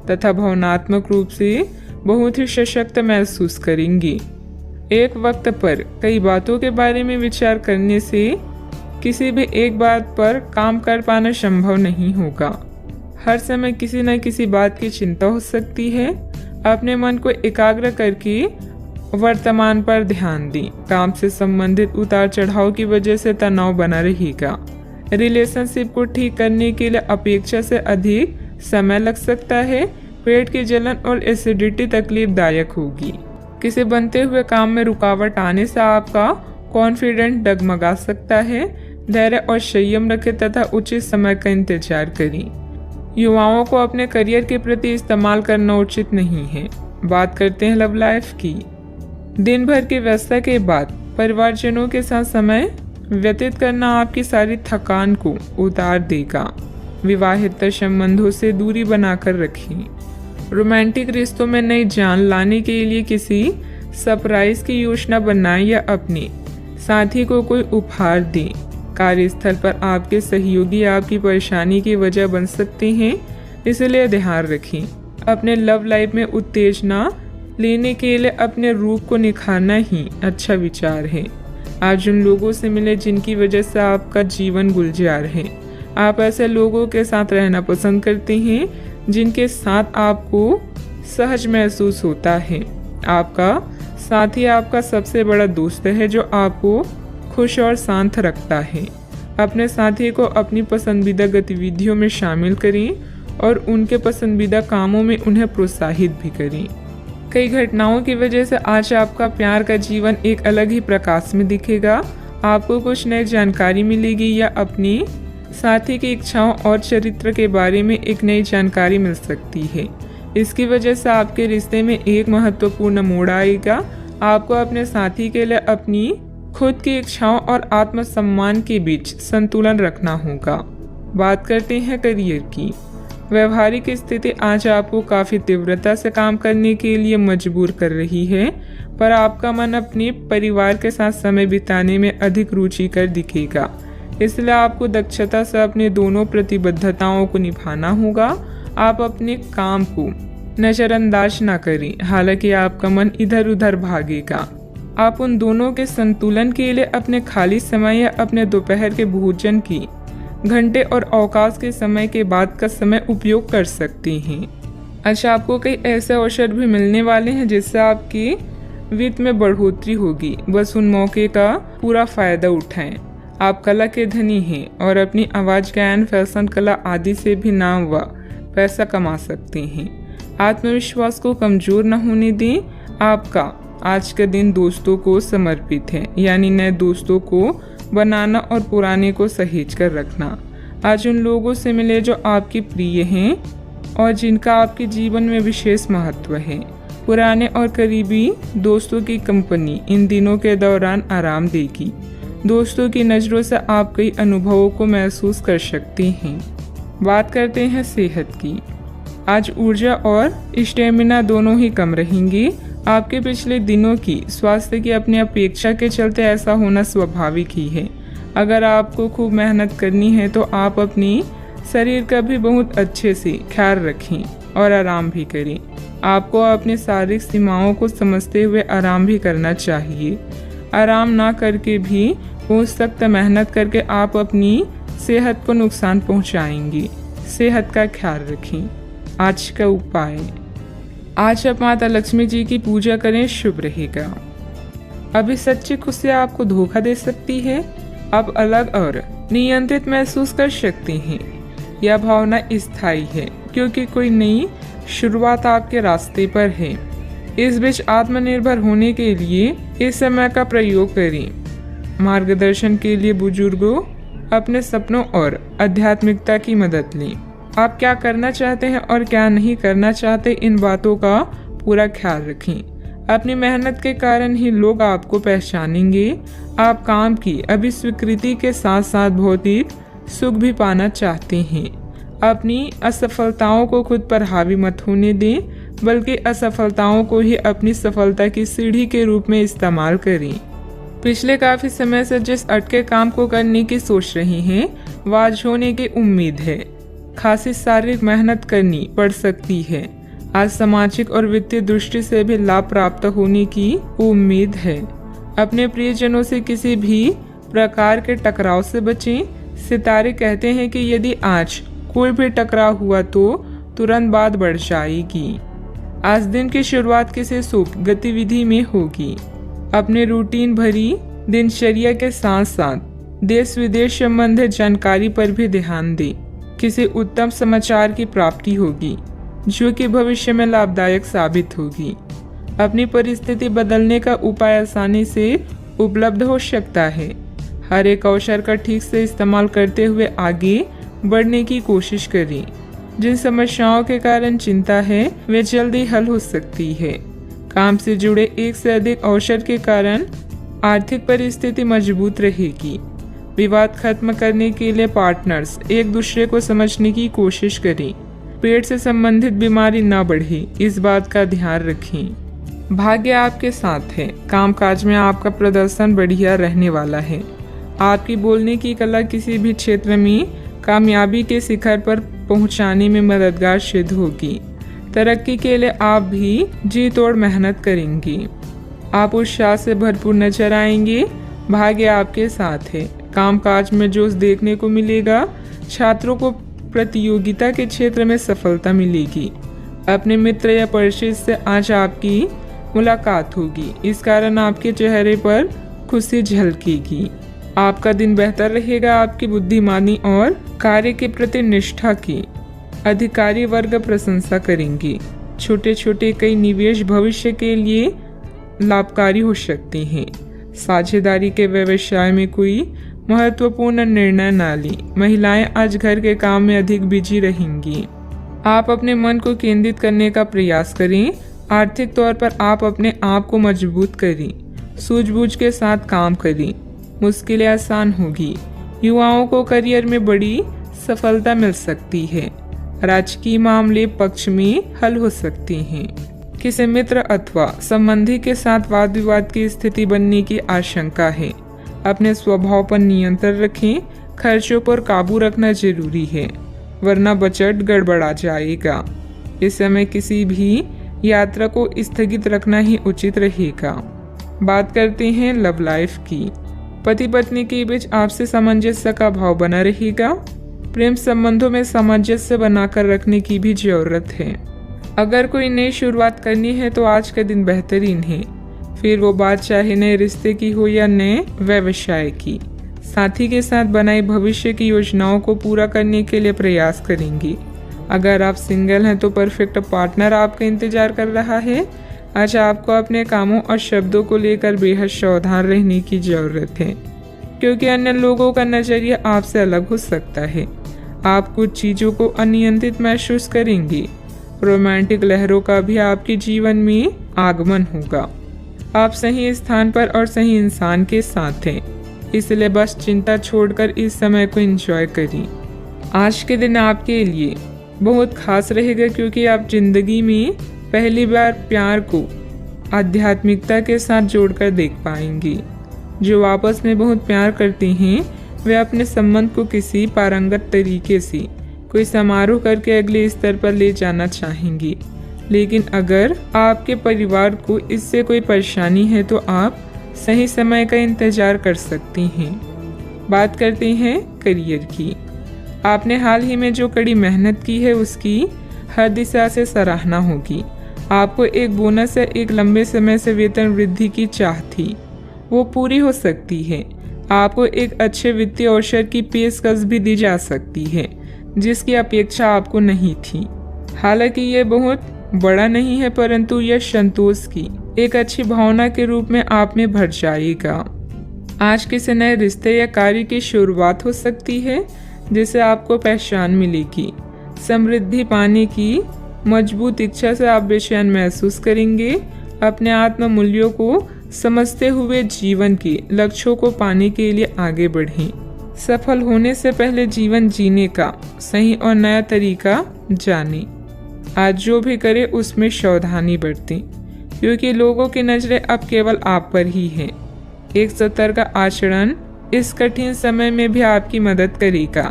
तथा भावनात्मक रूप से बहुत ही सशक्त महसूस करेंगे। एक वक्त पर कई बातों के बारे में विचार करने से किसी भी एक बात पर काम कर पाना संभव नहीं होगा। हर समय किसी न किसी बात की चिंता हो सकती है। अपने मन को एकाग्र करके वर्तमान पर ध्यान दें। काम से संबंधित उतार चढ़ाव की वजह से तनाव बना रहेगा। रिलेशनशिप को ठीक करने के लिए अपेक्षा से अधिक समय लग सकता है। पेट की जलन और एसिडिटी तकलीफदायक होगी। किसी बनते हुए काम में रुकावट आने से आपका कॉन्फिडेंस डगमगा सकता है। धैर्य और संयम रखें तथा उचित समय का इंतजार करें। युवाओं को अपने करियर के प्रति इस्तेमाल करना उचित नहीं है। बात करते हैं लव लाइफ की। दिन भर की व्यस्तता के बाद परिवारजनों के साथ समय व्यतीत करना आपकी सारी थकान को उतार देगा। विवाहित संबंधों से दूरी बनाकर रखें। रोमांटिक रिश्तों में नई जान लाने के लिए किसी सरप्राइज की योजना बनाएं या अपने साथी को कोई उपहार दें। कार्यस्थल पर आपके सहयोगी आपकी परेशानी की वजह बन सकते हैं, इसलिए ध्यान रखें। अपने लव लाइफ में उत्तेजना लेने के लिए अपने रूप को निखारना ही अच्छा विचार है। आज उन लोगों से मिले जिनकी वजह से आपका जीवन गुलजार है। आप ऐसे लोगों के साथ रहना पसंद करते हैं जिनके साथ आपको सहज महसूस होता है। आपका साथी आपका सबसे बड़ा दोस्त है जो आपको खुश और शांत रखता है। अपने साथी को अपनी पसंदीदा गतिविधियों में शामिल करें और उनके पसंदीदा कामों में उन्हें प्रोत्साहित भी करें। कई घटनाओं की वजह से आज आपका प्यार का जीवन एक अलग ही प्रकाश में दिखेगा। आपको कुछ नई जानकारी मिलेगी या अपनी साथी की इच्छाओं और चरित्र के बारे में एक नई जानकारी मिल सकती है। इसकी वजह से आपके रिश्ते में एक महत्वपूर्ण मोड़ आएगा। आपको अपने साथी के लिए अपनी खुद की इच्छाओं और आत्मसम्मान के बीच संतुलन रखना होगा। बात करते हैं करियर की। व्यवहारिक स्थिति आज आपको काफ़ी तीव्रता से काम करने के लिए मजबूर कर रही है, पर आपका मन अपने परिवार के साथ समय बिताने में अधिक रुचिकर दिखेगा। इसलिए आपको दक्षता से अपने दोनों प्रतिबद्धताओं को निभाना होगा। आप अपने काम को नजरअंदाज न करें, हालांकि आपका मन इधर उधर भागेगा। आप उन दोनों के संतुलन के लिए अपने खाली समय या अपने दोपहर के भोजन की घंटे और अवकाश के समय के बाद का समय उपयोग कर सकते हैं। अच्छा, आपको कई ऐसे अवसर भी मिलने वाले हैं जिससे आपकी वित्त में बढ़ोतरी होगी। बस उन मौके का पूरा फायदा उठाएं। आप कला के धनी हैं और अपनी आवाज, गायन, फैशन, कला आदि से भी नाम व पैसा कमा सकते हैं। आत्मविश्वास को कमजोर न होने दें। आपका आज का दिन दोस्तों को समर्पित है, यानी नए दोस्तों को बनाना और पुराने को सहेज कर रखना। आज उन लोगों से मिले जो आपकी प्रिय हैं और जिनका आपके जीवन में विशेष महत्व है। पुराने और करीबी दोस्तों की कंपनी इन दिनों के दौरान आराम देगी। दोस्तों की नज़रों से आप कई अनुभवों को महसूस कर सकते हैं। बात करते हैं सेहत की। आज ऊर्जा और स्टेमिना दोनों ही कम रहेंगी। आपके पिछले दिनों की स्वास्थ्य की अपनी अपेक्षा के चलते ऐसा होना स्वाभाविक ही है। अगर आपको खूब मेहनत करनी है तो आप अपनी शरीर का भी बहुत अच्छे से ख्याल रखें और आराम भी करें। आपको अपनी शारीरिक सीमाओं को समझते हुए आराम भी करना चाहिए। आराम ना करके भी बहुत सख्त मेहनत करके आप अपनी सेहत को नुकसान पहुंचाएंगे। सेहत का ख्याल रखें। आज का उपाय, आज आप माता लक्ष्मी जी की पूजा करें, शुभ रहेगा। अभी सच्ची खुशी आपको धोखा दे सकती है। आप अलग और नियंत्रित महसूस कर सकते हैं। यह भावना स्थायी है क्योंकि कोई नई शुरुआत आपके रास्ते पर है। इस बीच आत्मनिर्भर होने के लिए इस समय का प्रयोग करें। मार्गदर्शन के लिए बुजुर्गों, अपने सपनों और आध्यात्मिकता की मदद लें। आप क्या करना चाहते हैं और क्या नहीं करना चाहते, इन बातों का पूरा ख्याल रखें। अपनी मेहनत के कारण ही लोग आपको पहचानेंगे। आप काम की अभी स्वीकृति के साथ साथ भौतिक सुख भी पाना चाहते हैं। अपनी असफलताओं को खुद पर हावी मत होने दें, बल्कि असफलताओं को ही अपनी सफलता की सीढ़ी के रूप में इस्तेमाल करें। पिछले काफी समय से जिस अटके काम को करने की सोच रही हैं, वह आज होने की उम्मीद है। खासी शारीरिक मेहनत करनी पड़ सकती है। आज सामाजिक और वित्तीय दृष्टि से भी लाभ प्राप्त होने की उम्मीद है। अपने प्रियजनों से किसी भी प्रकार के टकराव से बचें। सितारे कहते हैं कि यदि आज कोई भी टकराव हुआ तो तुरंत बात बढ़ जाएगी। आज दिन की शुरुआत किसी शुभ गतिविधि में होगी। अपने रूटीन भरी दिनचर्या के साथ साथ देश विदेश संबंधित जानकारी पर भी ध्यान दें। किसी उत्तम समाचार की प्राप्ति होगी जो कि भविष्य में लाभदायक साबित होगी। अपनी परिस्थिति बदलने का उपाय आसानी से उपलब्ध हो सकता है। हर एक अवसर का ठीक से इस्तेमाल करते हुए आगे बढ़ने की कोशिश करें। जिन समस्याओं के कारण चिंता है वे जल्दी हल हो सकती है। काम से जुड़े एक से अधिक अवसर के कारण आर्थिक परिस्थिति मजबूत रहेगी। विवाद खत्म करने के लिए पार्टनर्स एक दूसरे को समझने की कोशिश करें। पेट से संबंधित बीमारी न बढ़े, इस बात का ध्यान रखें। भाग्य आपके साथ है। कामकाज में आपका प्रदर्शन बढ़िया रहने वाला है। आपकी बोलने की कला किसी भी क्षेत्र में कामयाबी के शिखर पर पहुंचाने में मददगार सिद्ध होगी। तरक्की के लिए आप भी जी तोड़ मेहनत करेंगे। आप उत्साह से भरपूर नजर आएंगे। भाग्य आपके साथ है। कामकाज में जोश देखने को मिलेगा। छात्रों को प्रतियोगिता के क्षेत्र में सफलता मिलेगी। अपने मित्र या परिचित से आज आपकी मुलाकात होगी। इस कारण आपके चेहरे पर खुशी झलकेगी। आपका दिन बेहतर रहेगा। आपकी बुद्धिमानी और कार्य के प्रति निष्ठा की अधिकारी वर्ग प्रशंसा करेंगे। छोटे छोटे कई निवेश भविष्य के लिए लाभकारी हो सकते हैं। साझेदारी के व्यवसाय में कोई महत्वपूर्ण निर्णय न ली। महिलाएं आज घर के काम में अधिक बिजी रहेंगी। आप अपने मन को केंद्रित करने का प्रयास करें। आर्थिक तौर पर आप अपने आप को मजबूत करें। सूझबूझ के साथ काम करें। मुश्किलें आसान होगी। युवाओं को करियर में बड़ी सफलता मिल सकती है। राजकीय मामले पक्ष में हल हो सकते हैं। किसी मित्र अथवा संबंधी के साथ वाद विवाद की स्थिति बनने की आशंका है। अपने स्वभाव पर नियंत्रण रखें। खर्चों पर काबू रखना जरूरी है, वरना बजट गड़बड़ा जाएगा। इस समय किसी भी यात्रा को स्थगित रखना ही उचित रहेगा। बात करते हैं लव लाइफ की। पति पत्नी के बीच आपसी सामंजस्य का भाव बना रहेगा। प्रेम संबंधों में सामंजस्य बनाकर रखने की भी जरूरत है। अगर कोई नई शुरुआत करनी है तो आज का दिन बेहतरीन है। फिर वो बात चाहे नए रिश्ते की हो या नए व्यवसाय की। साथी के साथ बनाई भविष्य की योजनाओं को पूरा करने के लिए प्रयास करेंगी। अगर आप सिंगल हैं तो परफेक्ट पार्टनर आपका इंतजार कर रहा है। आज आपको अपने कामों और शब्दों को लेकर बेहद सावधान रहने की जरूरत है, क्योंकि अन्य लोगों का नजरिया आपसे अलग हो सकता है। आप कुछ चीजों को अनियंत्रित महसूस करेंगे। रोमांटिक लहरों का भी आपके जीवन में आगमन होगा। आप सही स्थान पर और सही इंसान के साथ हैं, इसलिए बस चिंता छोड़कर इस समय को एंजॉय करें। आज के दिन आपके लिए बहुत खास रहेगा, क्योंकि आप जिंदगी में पहली बार प्यार को आध्यात्मिकता के साथ जोड़कर देख पाएंगे। जो आपस में बहुत प्यार करते हैं वे अपने संबंध को किसी पारंगत तरीके से कोई समारोह करके अगले स्तर पर ले जाना चाहेंगे। लेकिन अगर आपके परिवार को इससे कोई परेशानी है तो आप सही समय का इंतजार कर सकती हैं। बात करते हैं करियर की। आपने हाल ही में जो कड़ी मेहनत की है उसकी हर दिशा से सराहना होगी। आपको एक बोनस या एक लंबे समय से वेतन वृद्धि की चाह थी, वो पूरी हो सकती है। आपको एक अच्छे वित्तीय अवसर की पेशकश भी दी जा सकती है जिसकी अपेक्षा आपको नहीं थी। हालांकि ये बहुत बड़ा नहीं है, परंतु यह संतोष की एक अच्छी भावना के रूप में आप में भर जाएगा। आज किसी नए रिश्ते या कार्य की शुरुआत हो सकती है जिससे आपको पहचान मिलेगी। समृद्धि पाने की मजबूत इच्छा से आप बेचैन महसूस करेंगे। अपने आत्म मूल्यों को समझते हुए जीवन के लक्ष्यों को पाने के लिए आगे बढ़ें। सफल होने से पहले जीवन जीने का सही और नया तरीका जानें। आज जो भी करें उसमें सावधानी बरतें, क्योंकि लोगों की नजरें अब केवल आप पर ही हैं। एक सतर्क आचरण इस कठिन समय में भी आपकी मदद करेगा।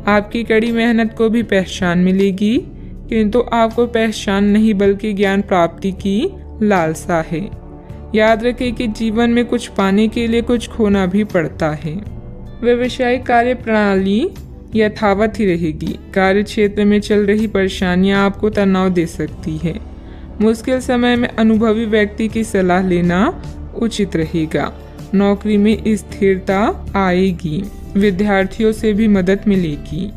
आपकी कड़ी मेहनत को भी पहचान मिलेगी, किंतु आपको पहचान नहीं बल्कि ज्ञान प्राप्ति की लालसा है। याद रखें कि जीवन में कुछ पाने के लिए कुछ खोना भी पड़ता है। व्यावसायिक कार्य प्रणाली यथावत ही रहेगी। कार्य क्षेत्र में चल रही परेशानियां आपको तनाव दे सकती है। मुश्किल समय में अनुभवी व्यक्ति की सलाह लेना उचित रहेगा। नौकरी में स्थिरता आएगी। विद्यार्थियों से भी मदद मिलेगी।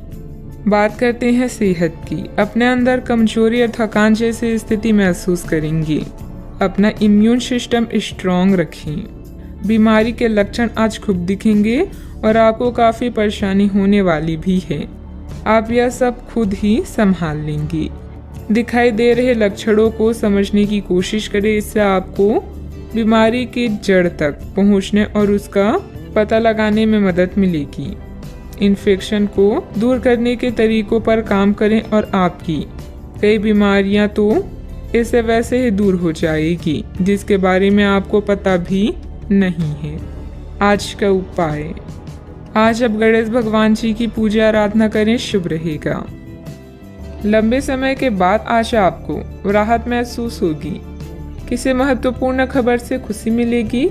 बात करते हैं सेहत की। अपने अंदर कमजोरी और थकान जैसी स्थिति महसूस करेंगे। अपना इम्यून सिस्टम स्ट्रॉन्ग रखें। बीमारी के लक्षण आज खूब दिखेंगे और आपको काफ़ी परेशानी होने वाली भी है। आप यह सब खुद ही संभाल लेंगे। दिखाई दे रहे लक्षणों को समझने की कोशिश करें। इससे आपको बीमारी की जड़ तक पहुंचने और उसका पता लगाने में मदद मिलेगी। इन्फेक्शन को दूर करने के तरीकों पर काम करें और आपकी कई बीमारियां तो इससे वैसे ही दूर हो जाएगी जिसके बारे में आपको पता भी नहीं है। आज का उपाय, आज आप गणेश भगवान जी की पूजा आराधना करें, शुभ रहेगा। लंबे समय के बाद आज आपको राहत महसूस होगी। किसी महत्वपूर्ण खबर से खुशी मिलेगी।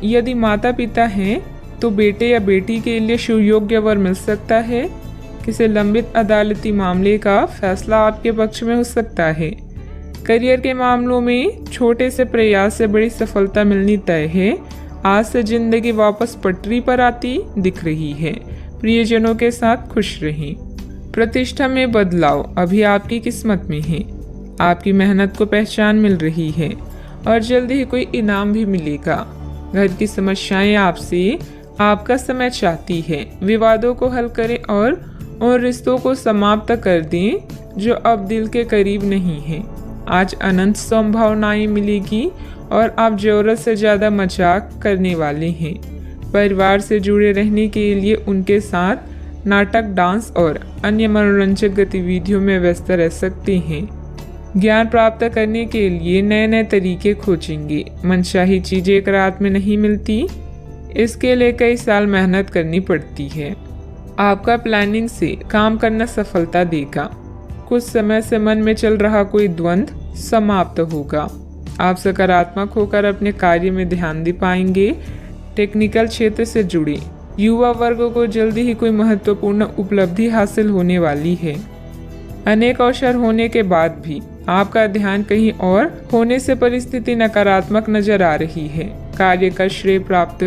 यदि माता पिता हैं तो बेटे या बेटी के लिए सुयोग्य वर मिल सकता है। किसी लंबित अदालती मामले का फैसला आपके पक्ष में हो सकता है। करियर के मामलों में छोटे से प्रयास से बड़ी सफलता मिलनी तय है। आज से जिंदगी वापस पटरी पर आती दिख रही है। प्रियजनों के साथ खुश रहें। प्रतिष्ठा में बदलाव अभी आपकी किस्मत में है। आपकी मेहनत को पहचान मिल रही है और जल्दी ही कोई इनाम भी मिलेगा। घर की समस्याएं आपसे आपका समय चाहती है। विवादों को हल करें और उन रिश्तों को समाप्त कर दें जो अब दिल के करीब नहीं है। आज अनंत संभावनाएं मिलेगी और आप जरूरत से ज़्यादा मजाक करने वाले हैं। परिवार से जुड़े रहने के लिए उनके साथ नाटक, डांस और अन्य मनोरंजक गतिविधियों में व्यस्त रह सकते हैं। ज्ञान प्राप्त करने के लिए नए नए तरीके खोजेंगे। मनचाही चीज़ें एक रात में नहीं मिलती, इसके लिए कई साल मेहनत करनी पड़ती है। आपका प्लानिंग से काम करना सफलता देगा। कुछ समय से मन में चल रहा कोई द्वंद्व समाप्त होगा। आप सकारात्मक होकर अपने कार्य में ध्यान दे पाएंगे। टेक्निकल क्षेत्र से जुड़े युवा वर्ग को जल्दी ही कोई महत्वपूर्ण उपलब्धि हासिल होने वाली है। अनेक अवसर होने के बाद भी आपका ध्यान कहीं और होने से परिस्थिति नकारात्मक नजर आ रही है। कार्य का श्रेय प्राप्त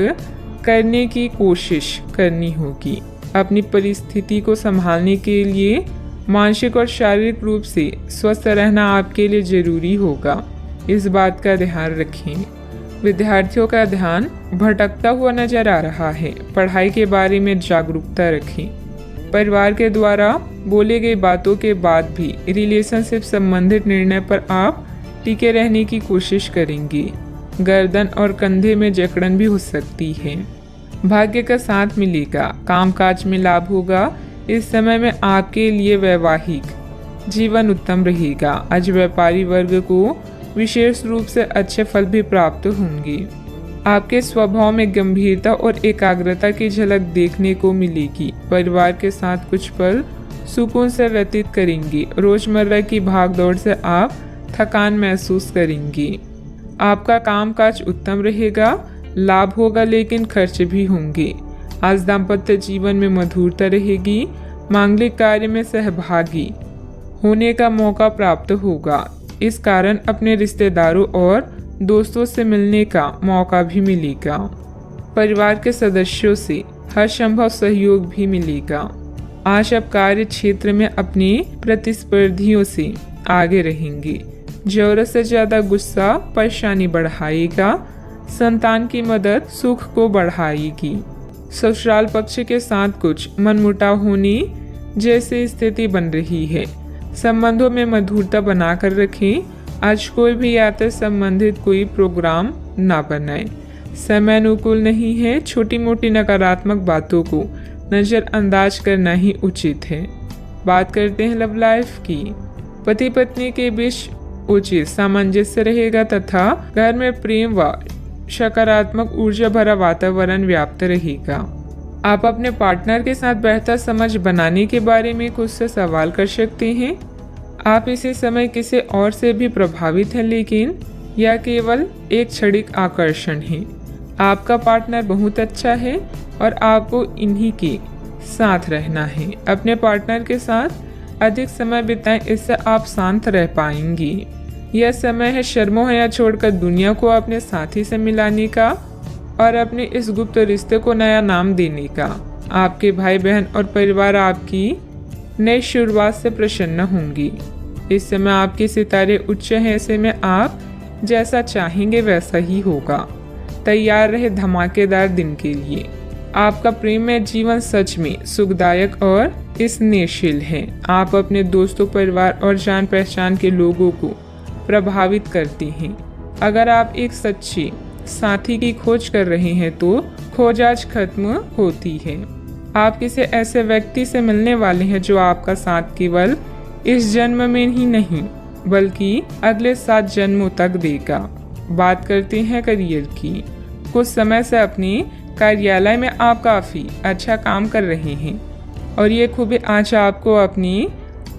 करने की कोशिश करनी होगी। अपनी परिस्थिति को संभालने के लिए मानसिक और शारीरिक रूप से स्वस्थ रहना आपके लिए जरूरी होगा। इस बात का ध्यान रखें। विद्यार्थियों का ध्यान भटकता हुआ नजर आ रहा है। पढ़ाई के बारे में जागरूकता रखें। परिवार के द्वारा बोले गई बातों के बाद भी रिलेशनशिप संबंधित निर्णय पर आप टिके रहने की कोशिश करेंगे। गर्दन और कंधे में जकड़न भी हो सकती है। भाग्य का साथ मिलेगा। कामकाज में लाभ होगा। इस समय में आपके लिए वैवाहिक जीवन उत्तम रहेगा। आज व्यापारी वर्ग को विशेष रूप से अच्छे फल भी प्राप्त होंगे। आपके स्वभाव में गंभीरता और एकाग्रता की झलक देखने को मिलेगी। परिवार के साथ कुछ पल सुकून से व्यतीत करेंगे। रोजमर्रा की भागदौड़ से आप थकान महसूस करेंगे। आपका कामकाज उत्तम रहेगा। लाभ होगा लेकिन खर्च भी होंगे। आज दाम्पत्य जीवन में मधुरता रहेगी। मांगलिक कार्य में सहभागी होने का मौका प्राप्त होगा। इस कारण अपने रिश्तेदारों और दोस्तों से मिलने का मौका भी मिलेगा। परिवार के सदस्यों से हर संभव सहयोग भी मिलेगा। आज आप कार्य क्षेत्र में अपने प्रतिस्पर्धियों से आगे रहेंगे। जरूरत से ज्यादा गुस्सा परेशानी बढ़ाएगा। संतान की मदद सुख को बढ़ाएगी। ससुराल पक्ष के साथ कुछ मनमुटाव होने जैसी स्थिति बन रही है। संबंधों में मधुरता बनाकर रखें। आज कोई भी यात्रा संबंधित कोई प्रोग्राम ना बनाए। समय अनुकूल नहीं है। छोटी मोटी नकारात्मक बातों को नजरअंदाज करना ही उचित है। बात करते हैं लव लाइफ की। पति पत्नी के बीच उचित सामंजस्य रहेगा तथा घर में प्रेम व सकारात्मक ऊर्जा भरा वातावरण व्याप्त रहेगा। आप अपने पार्टनर के साथ बेहतर समझ बनाने के बारे में खुद से सवाल कर सकते हैं। आप इसी समय किसी और से भी प्रभावित हैं, लेकिन यह केवल एक क्षणिक आकर्षण है। आपका पार्टनर बहुत अच्छा है और आपको इन्हीं के साथ रहना है। अपने पार्टनर के साथ अधिक समय बिताएं, इससे आप शांत रह पाएंगी। यह समय है शर्मों या छोड़कर दुनिया को अपने साथी से मिलाने का और अपने इस गुप्त रिश्ते को नया नाम देने का। आपके भाई बहन और परिवार आपकी नई शुरुआत से प्रसन्न होंगी। इस समय आपके सितारे उच्च हैं, ऐसे में आप जैसा चाहेंगे वैसा ही होगा। तैयार रहे धमाकेदार दिन के लिए। आपका प्रेममय जीवन सच में सुखदायक और स्नेहशील है। आप अपने दोस्तों, परिवार और जान पहचान के लोगों को प्रभावित करती हैं। अगर आप एक सच्चे साथी की खोज कर रहे हैं तो खोज आज खत्म होती है। आप किसी ऐसे व्यक्ति से मिलने वाले हैं जो आपका साथ केवल इस जन्म में ही नहीं बल्कि अगले 7 जन्मों तक देगा। बात करते हैं करियर की। कुछ समय से अपने कार्यालय में आप काफ़ी अच्छा काम कर रहे हैं और ये खूबी आज आपको अपनी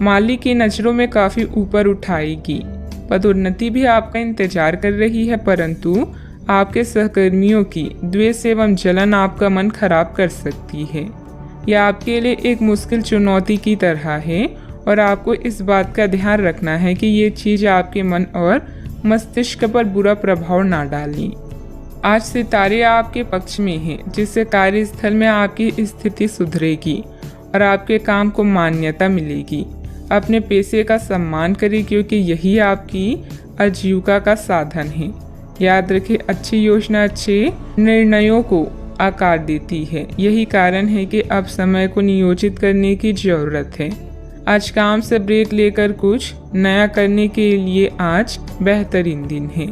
मालिक की नज़रों में काफ़ी ऊपर उठाएगी। पदोन्नति भी आपका इंतजार कर रही है, परंतु आपके सहकर्मियों की द्वेष एवं जलन आपका मन खराब कर सकती है। यह आपके लिए एक मुश्किल चुनौती की तरह है और आपको इस बात का ध्यान रखना है कि ये चीज़ आपके मन और मस्तिष्क पर बुरा प्रभाव ना डालें। आज सितारे आपके पक्ष में हैं, जिससे कार्यस्थल में आपकी स्थिति सुधरेगी और आपके काम को मान्यता मिलेगी। अपने पेशे का सम्मान करें क्योंकि यही आपकी आजीविका का साधन है। याद रखें, अच्छी योजना अच्छे निर्णयों को आकार देती है। यही कारण है कि अब समय को नियोजित करने की जरूरत है। आज काम से ब्रेक लेकर कुछ नया करने के लिए आज बेहतरीन दिन है।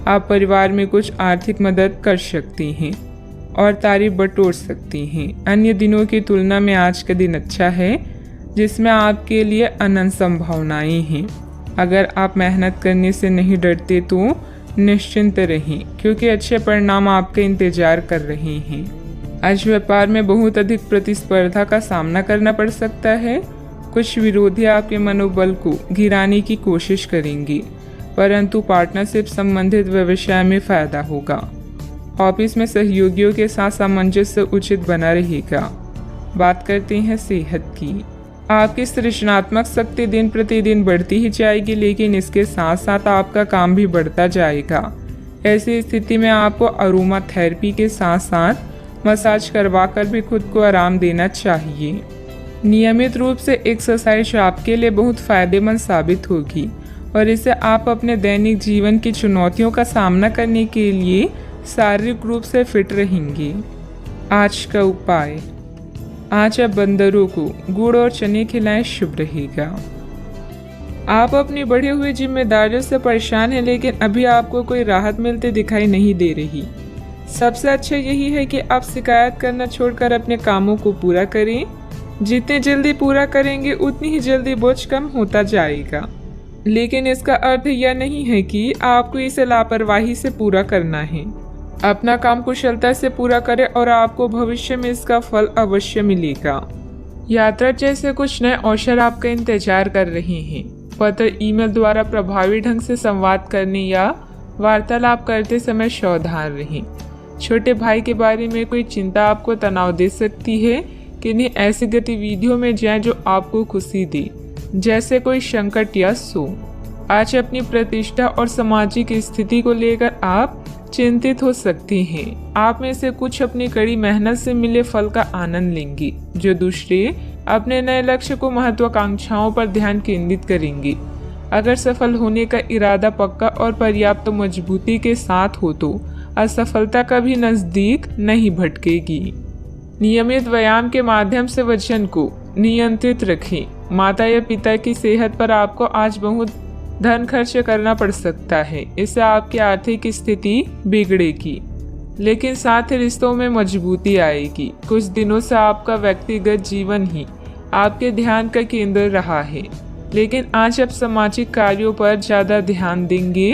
आप परिवार में कुछ आर्थिक मदद कर सकती हैं और तारीफ बटोर सकती हैं। अन्य दिनों की तुलना में आज का दिन अच्छा है, जिसमें आपके लिए अनंत संभावनाएं हैं। अगर आप मेहनत करने से नहीं डरते तो निश्चिंत रहें, क्योंकि अच्छे परिणाम आपका इंतजार कर रहे हैं। आज व्यापार में बहुत अधिक प्रतिस्पर्धा का सामना करना पड़ सकता है। कुछ विरोधी आपके मनोबल को गिराने की कोशिश करेंगे, परंतु पार्टनरशिप संबंधित व्यवसाय में फायदा होगा। ऑफिस में सहयोगियों के साथ सामंजस्य उचित बना रहेगा। बात करते हैं सेहत की। आपकी सृजनात्मक शक्ति दिन प्रतिदिन बढ़ती ही जाएगी, लेकिन इसके साथ साथ आपका काम भी बढ़ता जाएगा। ऐसी स्थिति में आपको अरोमा थेरेपी के साथ साथ मसाज करवाकर भी खुद को आराम देना चाहिए। नियमित रूप से एक्सरसाइज आपके लिए बहुत फायदेमंद साबित होगी और इससे आप अपने दैनिक जीवन की चुनौतियों का सामना करने के लिए शारीरिक रूप से फिट रहेंगे। आज का उपाय, आज आप बंदरों को गुड़ और चने खिलाएं, शुभ रहेगा। आप अपनी बढ़ी हुई जिम्मेदारियों से परेशान हैं, लेकिन अभी आपको कोई राहत मिलती दिखाई नहीं दे रही। सबसे अच्छा यही है कि आप शिकायत करना छोड़कर अपने कामों को पूरा करें। जितने जल्दी पूरा करेंगे उतनी ही जल्दी बोझ कम होता जाएगा, लेकिन इसका अर्थ यह नहीं है कि आपको इसे लापरवाही से पूरा करना है। अपना काम कुशलता से पूरा करें और आपको भविष्य में इसका फल अवश्य मिलेगा। यात्रा जैसे कुछ नए अवसर आपका इंतजार कर रहे हैं। पत्र, ईमेल द्वारा प्रभावी ढंग से संवाद करने या वार्तालाप करते समय सावधान रहें। छोटे भाई के बारे में कोई चिंता आपको तनाव दे सकती है। किन्हीं ऐसी गतिविधियों में जाएं जो आपको खुशी दे, जैसे कोई संकट या शो। आज अपनी प्रतिष्ठा और सामाजिक स्थिति को लेकर आप चिंतित हो सकती हैं। आप में से कुछ अपनी कड़ी मेहनत से मिले फल का आनंद लेंगी, जो दूसरे अपने नए लक्ष्य को महत्वाकांक्षाओं पर ध्यान केंद्रित करेंगे। अगर सफल होने का इरादा पक्का और पर्याप्त मजबूती के साथ हो तो असफलता कभी नजदीक नहीं भटकेगी। नियमित व्यायाम के माध्यम से वजन को नियंत्रित रखें। माता या पिता की सेहत पर आपको आज बहुत धन खर्च करना पड़ सकता है, इससे आपकी आर्थिक स्थिति बिगड़ेगी, लेकिन साथ ही रिश्तों में मजबूती आएगी। कुछ दिनों से आपका व्यक्तिगत जीवन ही आपके ध्यान का केंद्र रहा है, लेकिन आज आप सामाजिक कार्यों पर ज़्यादा ध्यान देंगे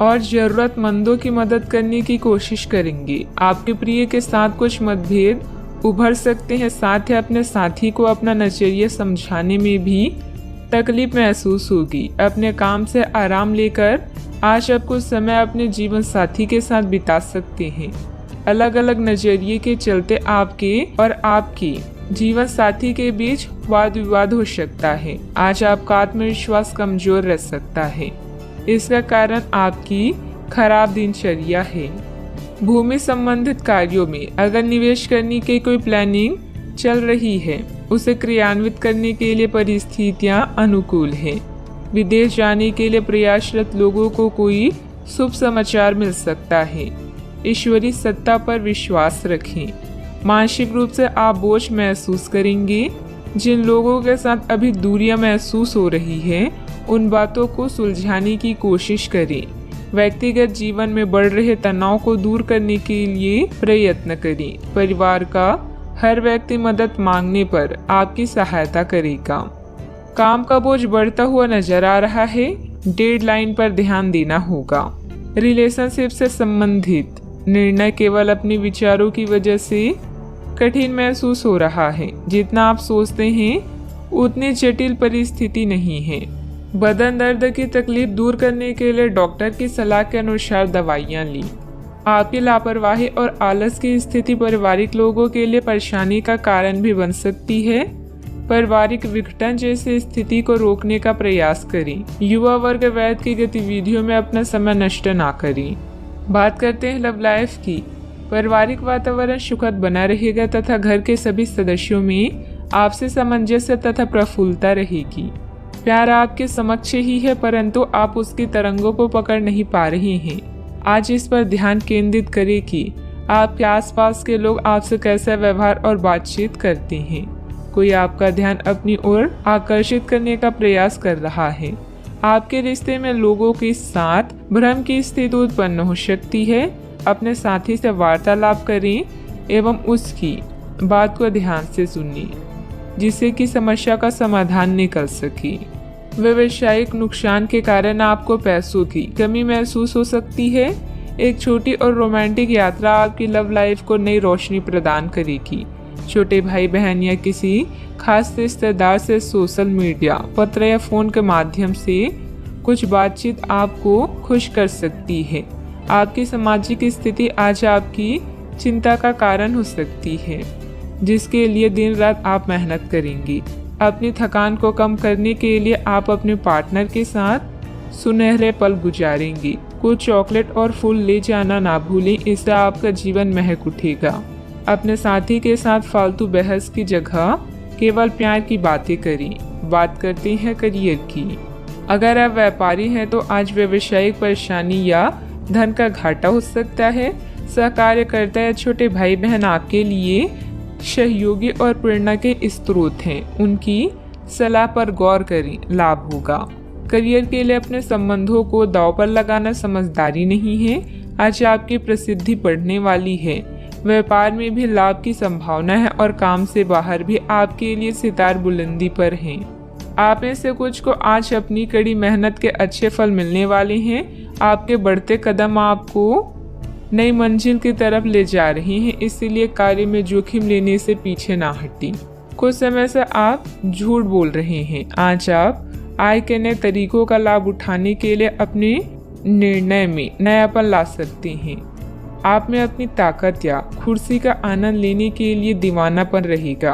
और ज़रूरतमंदों की मदद करने की कोशिश करेंगे। आपके प्रिय के साथ कुछ मतभेद उभर सकते हैं, साथ ही अपने साथी को अपना नजरिया समझाने में भी तकलीफ महसूस होगी। अपने काम से आराम लेकर आज आप कुछ समय अपने जीवन साथी के साथ बिता सकते हैं। अलग अलग नजरिए के चलते आपके और आपकी जीवन साथी के बीच वाद विवाद हो सकता है। आज आपका आत्मविश्वास कमजोर रह सकता है, इसका कारण आपकी खराब दिनचर्या है। भूमि संबंधित कार्यों में अगर निवेश करने की कोई प्लानिंग चल रही है, उसे क्रियान्वित करने के लिए परिस्थितियां अनुकूल हैं। विदेश जाने के लिए प्रयासरत लोगों को कोई शुभ समाचार मिल सकता है। ईश्वरीय सत्ता पर विश्वास रखें। मानसिक रूप से आप बोझ महसूस करेंगे। जिन लोगों के साथ अभी दूरियां महसूस हो रही है, उन बातों को सुलझाने की कोशिश करें। व्यक्तिगत जीवन में बढ़ रहे तनाव को दूर करने के लिए प्रयत्न करें। परिवार का हर व्यक्ति मदद मांगने पर आपकी सहायता करेगा। काम का बोझ बढ़ता हुआ नजर आ रहा है, डेडलाइन पर ध्यान देना होगा। रिलेशनशिप से संबंधित निर्णय केवल अपने विचारों की वजह से कठिन महसूस हो रहा है। जितना आप सोचते हैं उतनी जटिल परिस्थिति नहीं है। बदन दर्द की तकलीफ दूर करने के लिए डॉक्टर की सलाह के अनुसार दवाइयाँ ली। आपकी लापरवाही और आलस की स्थिति पारिवारिक लोगों के लिए परेशानी का कारण भी बन सकती है। पारिवारिक विघटन जैसी स्थिति को रोकने का प्रयास करें। युवा वर्ग वैध की गतिविधियों में अपना समय नष्ट ना करें। बात करते हैं लव लाइफ की। पारिवारिक वातावरण सुखद बना रहेगा तथा घर के सभी सदस्यों में आपसी सामंजस्य तथा प्रफुल्लता रहेगी। प्यार आपके समक्ष ही है, परंतु आप उसकी तरंगों को पकड़ नहीं पा रहे हैं। आज इस पर ध्यान केंद्रित करें कि आपके आसपास के लोग आपसे कैसा व्यवहार और बातचीत करते हैं। कोई आपका ध्यान अपनी ओर आकर्षित करने का प्रयास कर रहा है। आपके रिश्ते में लोगों के साथ भ्रम की स्थिति उत्पन्न हो सकती है। अपने साथी से वार्तालाप करें एवं उसकी बात को ध्यान से सुनिए, जिससे कि समस्या का समाधान निकल सके। व्यावसायिक नुकसान के कारण आपको पैसों की कमी महसूस हो सकती है। एक छोटी और रोमांटिक यात्रा आपकी लव लाइफ को नई रोशनी प्रदान करेगी। छोटे भाई बहन या किसी खास रिश्तेदार से सोशल मीडिया, पत्र या फोन के माध्यम से कुछ बातचीत आपको खुश कर सकती है। आपकी सामाजिक स्थिति आज आपकी चिंता का कारण हो सकती है, जिसके लिए दिन रात आप मेहनत करेंगी। अपनी थकान को कम करने के लिए आप अपने पार्टनर के साथ सुनहरे पल गुजारेंगी। कुछ चॉकलेट और फूल ले जाना ना भूलें, इससे आपका जीवन महक उठेगा। अपने साथी के साथ फालतू बहस की जगह केवल प्यार की बातें करें। बात करते हैं करियर की। अगर आप व्यापारी हैं तो आज व्यावसायिक परेशानी या धन का घाटा हो सकता है। सहकार्यकर्ता या छोटे भाई बहन आपके लिए सहयोगी और प्रेरणा के स्रोत हैं। उनकी सलाह पर गौर करें, लाभ होगा। करियर के लिए अपने संबंधों को दांव पर लगाना समझदारी नहीं है। आज आपकी प्रसिद्धि बढ़ने वाली है। व्यापार में भी लाभ की संभावना है और काम से बाहर भी आपके लिए सितार बुलंदी पर हैं। आप में से कुछ को आज अपनी कड़ी मेहनत के अच्छे फल मिलने वाले हैं। आपके बढ़ते कदम आपको नई मंजिल की तरफ ले जा रहे हैं, इसीलिए कार्य में जोखिम लेने से पीछे ना हटें। कुछ समय से आप झूठ बोल रहे हैं। आज आप आय के नए तरीकों का लाभ उठाने के लिए अपने निर्णय में नयापन ला सकते हैं। आप में अपनी ताकत या कुर्सी का आनंद लेने के लिए दीवानापन रहेगा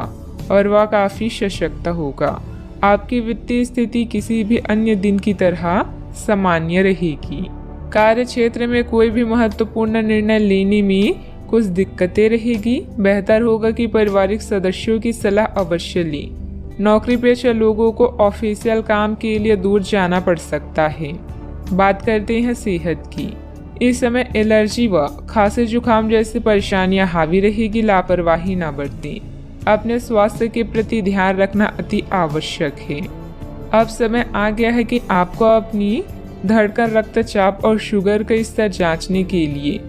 और वह काफी सशक्त होगा। आपकी वित्तीय स्थिति किसी भी अन्य दिन की तरह सामान्य रहेगी। कार्य क्षेत्र में कोई भी महत्वपूर्ण निर्णय लेने में कुछ दिक्कतें रहेगी। बेहतर होगा कि पारिवारिक सदस्यों की सलाह अवश्य लें। नौकरी पेशा लोगों को ऑफिशियल काम के लिए दूर जाना पड़ सकता है। बात करते हैं सेहत की। इस समय एलर्जी व खांसी जुकाम जैसी परेशानियां हावी रहेगी। लापरवाही न बरतें। अपने स्वास्थ्य के प्रति ध्यान रखना अति आवश्यक है। अब समय आ गया है कि आपको अपनी धड़कन, रक्तचाप और शुगर का स्तर जांचने के लिए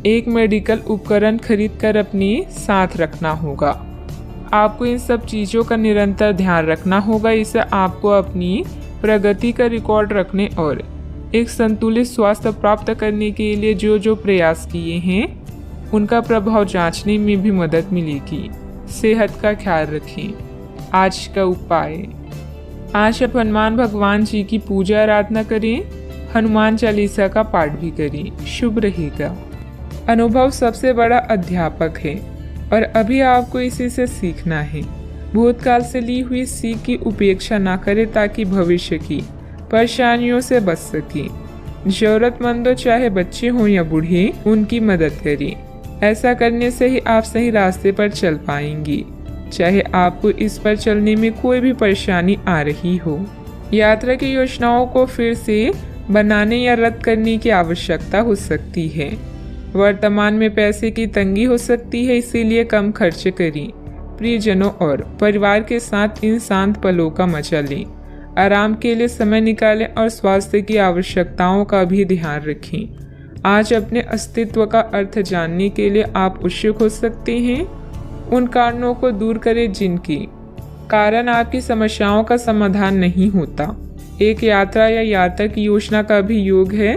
एक मेडिकल उपकरण खरीद कर अपने साथ रखना होगा। आपको इन सब चीज़ों का निरंतर ध्यान रखना होगा। इससे आपको अपनी प्रगति का रिकॉर्ड रखने और एक संतुलित स्वास्थ्य प्राप्त करने के लिए जो प्रयास किए हैं उनका प्रभाव जांचने में भी मदद मिलेगी। सेहत का ख्याल रखें। आज का उपाय, आज आप हनुमान भगवान जी की पूजा आराधना करें। हनुमान चालीसा का पाठ भी करें, शुभ रहेगा। अनुभव सबसे बड़ा अध्यापक है और अभी आपको इसी से सीखना है। भूतकाल से ली हुई सीख की उपेक्षा ना करें ताकि भविष्य की परेशानियों से बच सके। जरूरतमंदों, चाहे बच्चे हों या बूढ़े, उनकी मदद करें। ऐसा करने से ही आप सही रास्ते पर चल पाएंगी, चाहे आपको इस पर चलने में कोई भी परेशानी आ रही हो। यात्रा की योजनाओं को फिर से बनाने या रद्द करने की आवश्यकता हो सकती है। वर्तमान में पैसे की तंगी हो सकती है, इसीलिए कम खर्च करें। प्रियजनों और परिवार के साथ इन शांत पलों का मजा लें। आराम के लिए समय निकालें और स्वास्थ्य की आवश्यकताओं का भी ध्यान रखें। आज अपने अस्तित्व का अर्थ जानने के लिए आप उत्सुक हो सकते हैं। उन कारणों को दूर करें जिनके कारण आपकी समस्याओं का समाधान नहीं होता। एक यात्रा या यात्रा की योजना का भी योग है।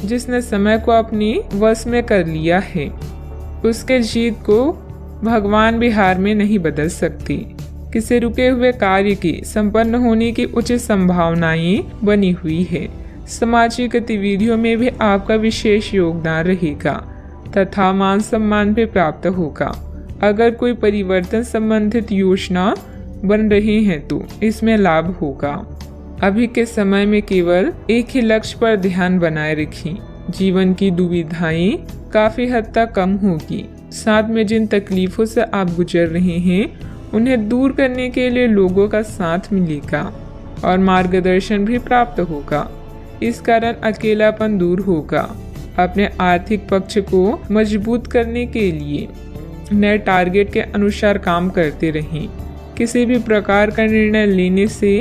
जिसने समय को अपने वश में कर लिया है, उसके जीत को भगवान भी हार में नहीं बदल सकते। किसी रुके हुए कार्य के संपन्न होने की उचित संभावनाएं बनी हुई है। सामाजिक गतिविधियों में भी आपका विशेष योगदान रहेगा तथा मान सम्मान भी प्राप्त होगा। अगर कोई परिवर्तन संबंधित योजना बन रही है तो इसमें लाभ होगा। अभी के समय में केवल एक ही लक्ष्य पर ध्यान बनाए रखें। जीवन की दुविधाएं काफी हद तक कम होगी। साथ में जिन तकलीफों से आप गुजर रहे हैं उन्हें दूर करने के लिए लोगों का साथ मिलेगा और मार्गदर्शन भी प्राप्त होगा। इस कारण अकेलापन दूर होगा। अपने आर्थिक पक्ष को मजबूत करने के लिए नए टारगेट के अनुसार काम करते रहें। किसी भी प्रकार का निर्णय लेने से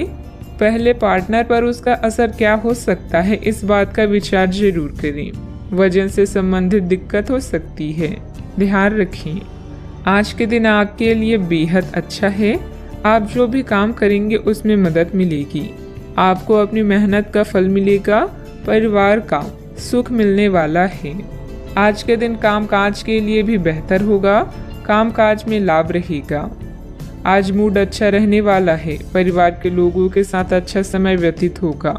पहले पार्टनर पर उसका असर क्या हो सकता है, इस बात का विचार जरूर करें। वजन से संबंधित दिक्कत हो सकती है, ध्यान रखें। आज के दिन आपके लिए बेहद अच्छा है। आप जो भी काम करेंगे उसमें मदद मिलेगी। आपको अपनी मेहनत का फल मिलेगा। परिवार का सुख मिलने वाला है। आज के दिन कामकाज के लिए भी बेहतर होगा। कामकाज में लाभ रहेगा। आज मूड अच्छा रहने वाला है। परिवार के लोगों के साथ अच्छा समय व्यतीत होगा।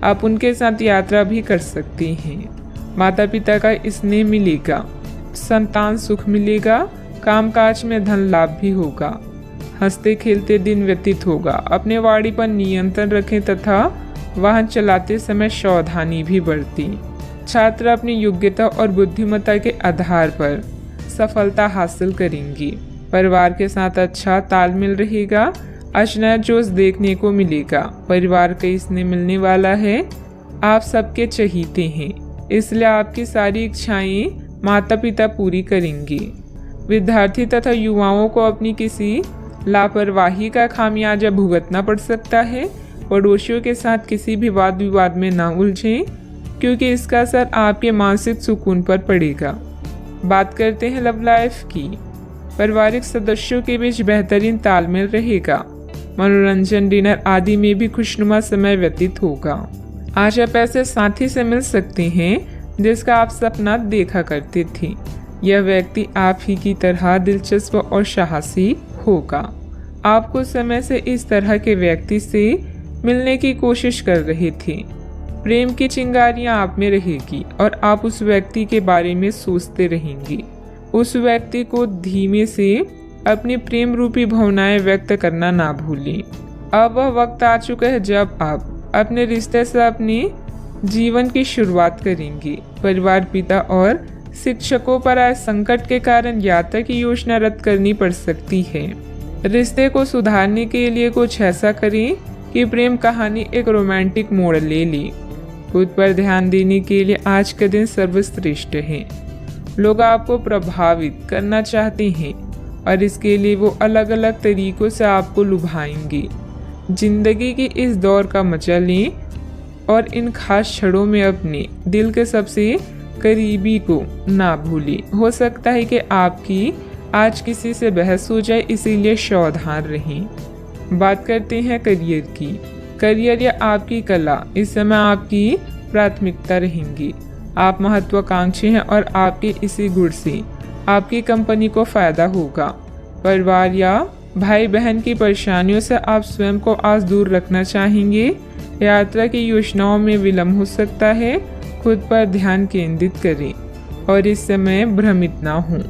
आप उनके साथ यात्रा भी कर सकते हैं। माता पिता का स्नेह मिलेगा। संतान सुख मिलेगा। कामकाज में धन लाभ भी होगा। हंसते खेलते दिन व्यतीत होगा। अपने वाणी पर नियंत्रण रखें तथा वाहन चलाते समय सावधानी भी बरतें। छात्र अपनी योग्यता और बुद्धिमत्ता के आधार पर सफलता हासिल करेंगे। परिवार के साथ अच्छा तालमेल रहेगा। आज नया जोश देखने को मिलेगा। परिवार का स्नेह मिलने वाला है। आप सबके चहीते हैं, इसलिए आपकी सारी इच्छाएं माता पिता पूरी करेंगे। विद्यार्थी तथा युवाओं को अपनी किसी लापरवाही का खामियाजा भुगतना पड़ सकता है। पड़ोसियों के साथ किसी भी वाद विवाद में ना उलझें, क्योंकि इसका असर आपके मानसिक सुकून पर पड़ेगा। बात करते हैं लव लाइफ की। पारिवारिक सदस्यों के बीच बेहतरीन तालमेल रहेगा। मनोरंजन, डिनर आदि में भी खुशनुमा समय व्यतीत होगा। आज आप ऐसे साथी से मिल सकते हैं जिसका आप सपना देखा करते थे। यह व्यक्ति आप ही की तरह दिलचस्प और साहसी होगा। आप कुछ समय से इस तरह के व्यक्ति से मिलने की कोशिश कर रहे थे। प्रेम की चिंगारियां आप में रहेगी और आप उस व्यक्ति के बारे में सोचते रहेंगे। उस व्यक्ति को धीमे से अपनी प्रेम रूपी भावनाएं व्यक्त करना ना भूलें। अब वह वक्त आ चुका है जब आप अपने रिश्ते से अपनी जीवन की शुरुआत करेंगे। परिवार, पिता और शिक्षकों पर आए संकट के कारण यात्रा की योजना रद्द करनी पड़ सकती है। रिश्ते को सुधारने के लिए कुछ ऐसा करें कि प्रेम कहानी एक रोमांटिक मोड़ ले ले। खुद पर ध्यान देने के लिए आज का दिन सर्वश्रेष्ठ है। लोग आपको प्रभावित करना चाहते हैं और इसके लिए वो अलग अलग तरीकों से आपको लुभाएंगे। जिंदगी की इस दौर का मजा लें और इन खास क्षणों में अपने दिल के सबसे करीबी को ना भूलें। हो सकता है कि आपकी आज किसी से बहस हो जाए, इसीलिए सावधान रहें। बात करते हैं करियर की। करियर या आपकी कला इस समय आपकी प्राथमिकता रहेंगी। आप महत्वाकांक्षी हैं और आपके इसी गुण से आपकी कंपनी को फायदा होगा। परिवार या भाई बहन की परेशानियों से आप स्वयं को आज दूर रखना चाहेंगे। यात्रा की योजनाओं में विलंब हो सकता है। खुद पर ध्यान केंद्रित करें और इस समय भ्रमित ना हों।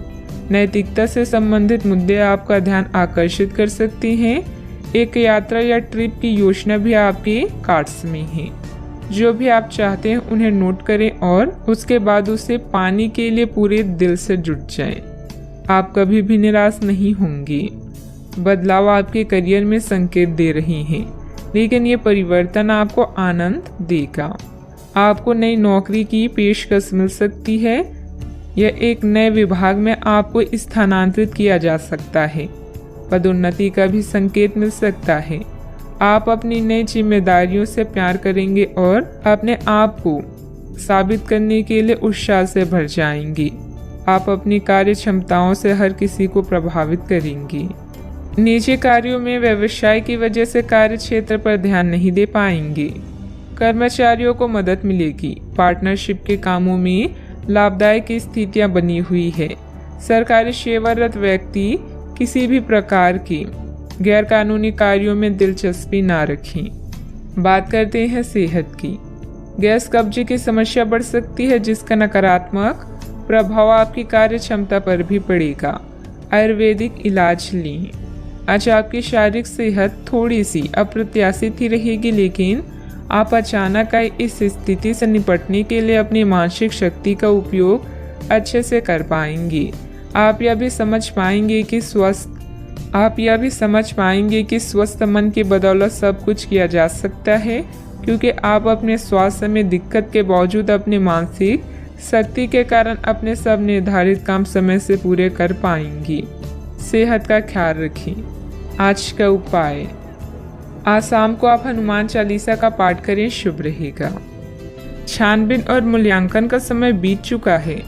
नैतिकता से संबंधित मुद्दे आपका ध्यान आकर्षित कर सकते हैं। एक यात्रा या ट्रिप की योजना भी आपके कार्ड्स में है। जो भी आप चाहते हैं उन्हें नोट करें और उसके बाद उसे पाने के लिए पूरे दिल से जुट जाएं। आप कभी भी निराश नहीं होंगे। बदलाव आपके करियर में संकेत दे रहे हैं, लेकिन ये परिवर्तन आपको आनंद देगा। आपको नई नौकरी की पेशकश मिल सकती है या एक नए विभाग में आपको स्थानांतरित किया जा सकता है। पदोन्नति का भी संकेत मिल सकता है। आप अपनी नई जिम्मेदारियों से प्यार करेंगे और अपने आप को साबित करने के लिए उत्साह से भर जाएंगे। आप अपनी कार्य क्षमताओं से हर किसी को प्रभावित करेंगे। निजी कार्यों में व्यवसाय की वजह से कार्य क्षेत्र पर ध्यान नहीं दे पाएंगे। कर्मचारियों को मदद मिलेगी। पार्टनरशिप के कामों में लाभदायक स्थितियां बनी हुई है। सरकारी सेवारत व्यक्ति किसी भी प्रकार के गैरकानूनी कार्यों में दिलचस्पी ना रखें। बात करते हैं सेहत की। गैस कब्जे की समस्या बढ़ सकती है, जिसका नकारात्मक प्रभाव आपकी कार्य क्षमता पर भी पड़ेगा। आयुर्वेदिक इलाज लें। आज आपकी शारीरिक सेहत थोड़ी सी अप्रत्याशित ही रहेगी, लेकिन आप अचानक आई इस स्थिति से निपटने के लिए अपनी मानसिक शक्ति का उपयोग अच्छे से कर पाएंगे। आप यह भी समझ पाएंगे कि स्वस्थ मन की बदौलत सब कुछ किया जा सकता है, क्योंकि आप अपने स्वास्थ्य में दिक्कत के बावजूद अपनी मानसिक शक्ति के कारण अपने सब निर्धारित काम समय से पूरे कर पाएंगी। सेहत का ख्याल रखें। आज का उपाय, आज शाम को आप हनुमान चालीसा का पाठ करें, शुभ रहेगा। छानबीन और मूल्यांकन का समय बीत चुका है।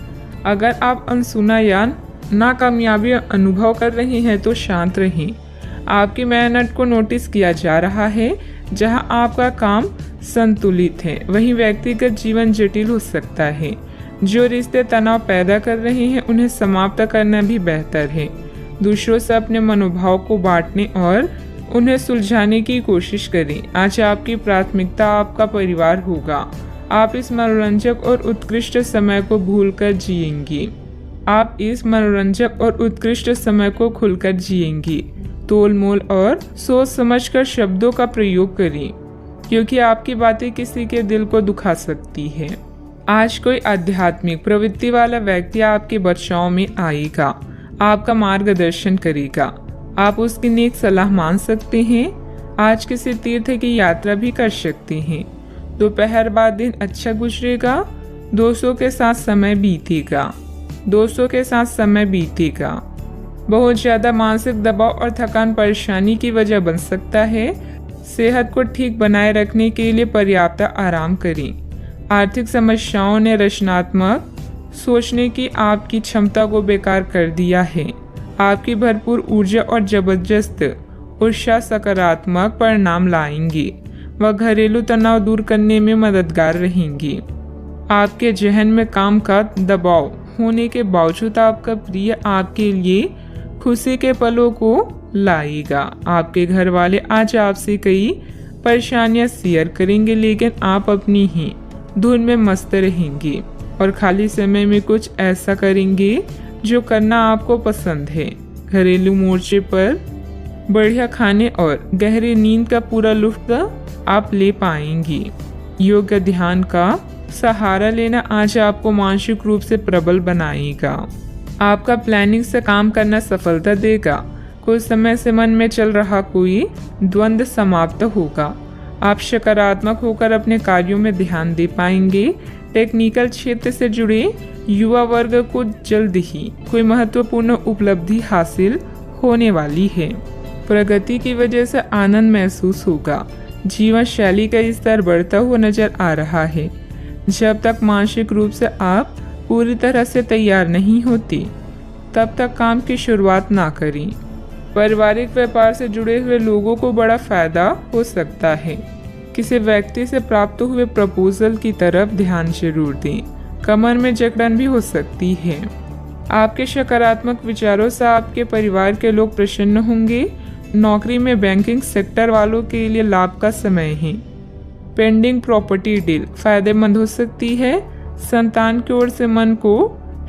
अगर आप अनसुना या नाकामयाबी अनुभव कर रहे हैं तो शांत रहें। आपकी मेहनत को नोटिस किया जा रहा है। जहां आपका काम संतुलित है, वहीं व्यक्तिगत जीवन जटिल हो सकता है। जो रिश्ते तनाव पैदा कर रहे हैं उन्हें समाप्त करना भी बेहतर है। दूसरों से अपने मनोभाव को बांटने और उन्हें सुलझाने की कोशिश करें। आज आपकी प्राथमिकता आपका परिवार होगा। आप इस मनोरंजक और उत्कृष्ट समय को भूलकर जिएंगे। आप इस मनोरंजक और उत्कृष्ट समय को खुलकर जिएंगे। तोल मोल और सोच समझकर शब्दों का प्रयोग करें, क्योंकि आपकी बातें किसी के दिल को दुखा सकती है। आज कोई आध्यात्मिक प्रवृत्ति वाला व्यक्ति आपके बचाव में आएगा, आपका मार्गदर्शन करेगा। आप उसकी नेक सलाह मान सकते हैं। आज किसी तीर्थ की यात्रा भी कर सकते हैं। दोपहर बाद दिन अच्छा गुजरेगा। दोस्तों के साथ समय बीतेगा। बहुत ज्यादा मानसिक दबाव और थकान परेशानी की वजह बन सकता है। सेहत को ठीक बनाए रखने के लिए पर्याप्त आराम करें। आर्थिक समस्याओं ने रचनात्मक सोचने की आपकी क्षमता को बेकार कर दिया है। आपकी भरपूर ऊर्जा और जबरदस्त उत्साह सकारात्मक परिणाम लाएंगे। वह घरेलू तनाव दूर करने में मददगार रहेंगी। आपके जहन में काम का दबाव होने के बावजूद आपका प्रिय आपके लिए खुशी के पलों को लाएगा। आपके घर वाले आज आपसे कई परेशानियां शेयर करेंगे, लेकिन आप अपनी ही धुन में मस्त रहेंगे और खाली समय में कुछ ऐसा करेंगे जो करना आपको पसंद है। घरेलू मोर्चे पर बढ़िया खाने और गहरी नींद का पूरा लुत्फ आप ले पाएंगी। योग या ध्यान का सहारा लेना आज आपको मानसिक रूप से प्रबल बनाएगा। आपका प्लानिंग से काम करना सफलता देगा। कुछ समय से मन में चल रहा कोई द्वंद्व समाप्त होगा। आप सकारात्मक होकर अपने कार्यों में ध्यान दे पाएंगे। टेक्निकल क्षेत्र से जुड़े युवा वर्ग को जल्द ही कोई महत्वपूर्ण उपलब्धि हासिल होने वाली है। प्रगति की वजह से आनंद महसूस होगा। जीवन शैली का स्तर बढ़ता हुआ नजर आ रहा है। जब तक मानसिक रूप से आप पूरी तरह से तैयार नहीं होती, तब तक काम की शुरुआत ना करें। पारिवारिक व्यापार से जुड़े हुए लोगों को बड़ा फायदा हो सकता है। किसी व्यक्ति से प्राप्त हुए प्रपोजल की तरफ ध्यान जरूर दें। कमर में जकड़न भी हो सकती है। आपके सकारात्मक विचारों से आपके परिवार के लोग प्रसन्न होंगे। नौकरी में बैंकिंग सेक्टर वालों के लिए लाभ का समय है। पेंडिंग प्रॉपर्टी डील फायदेमंद हो सकती है। संतान की ओर से मन को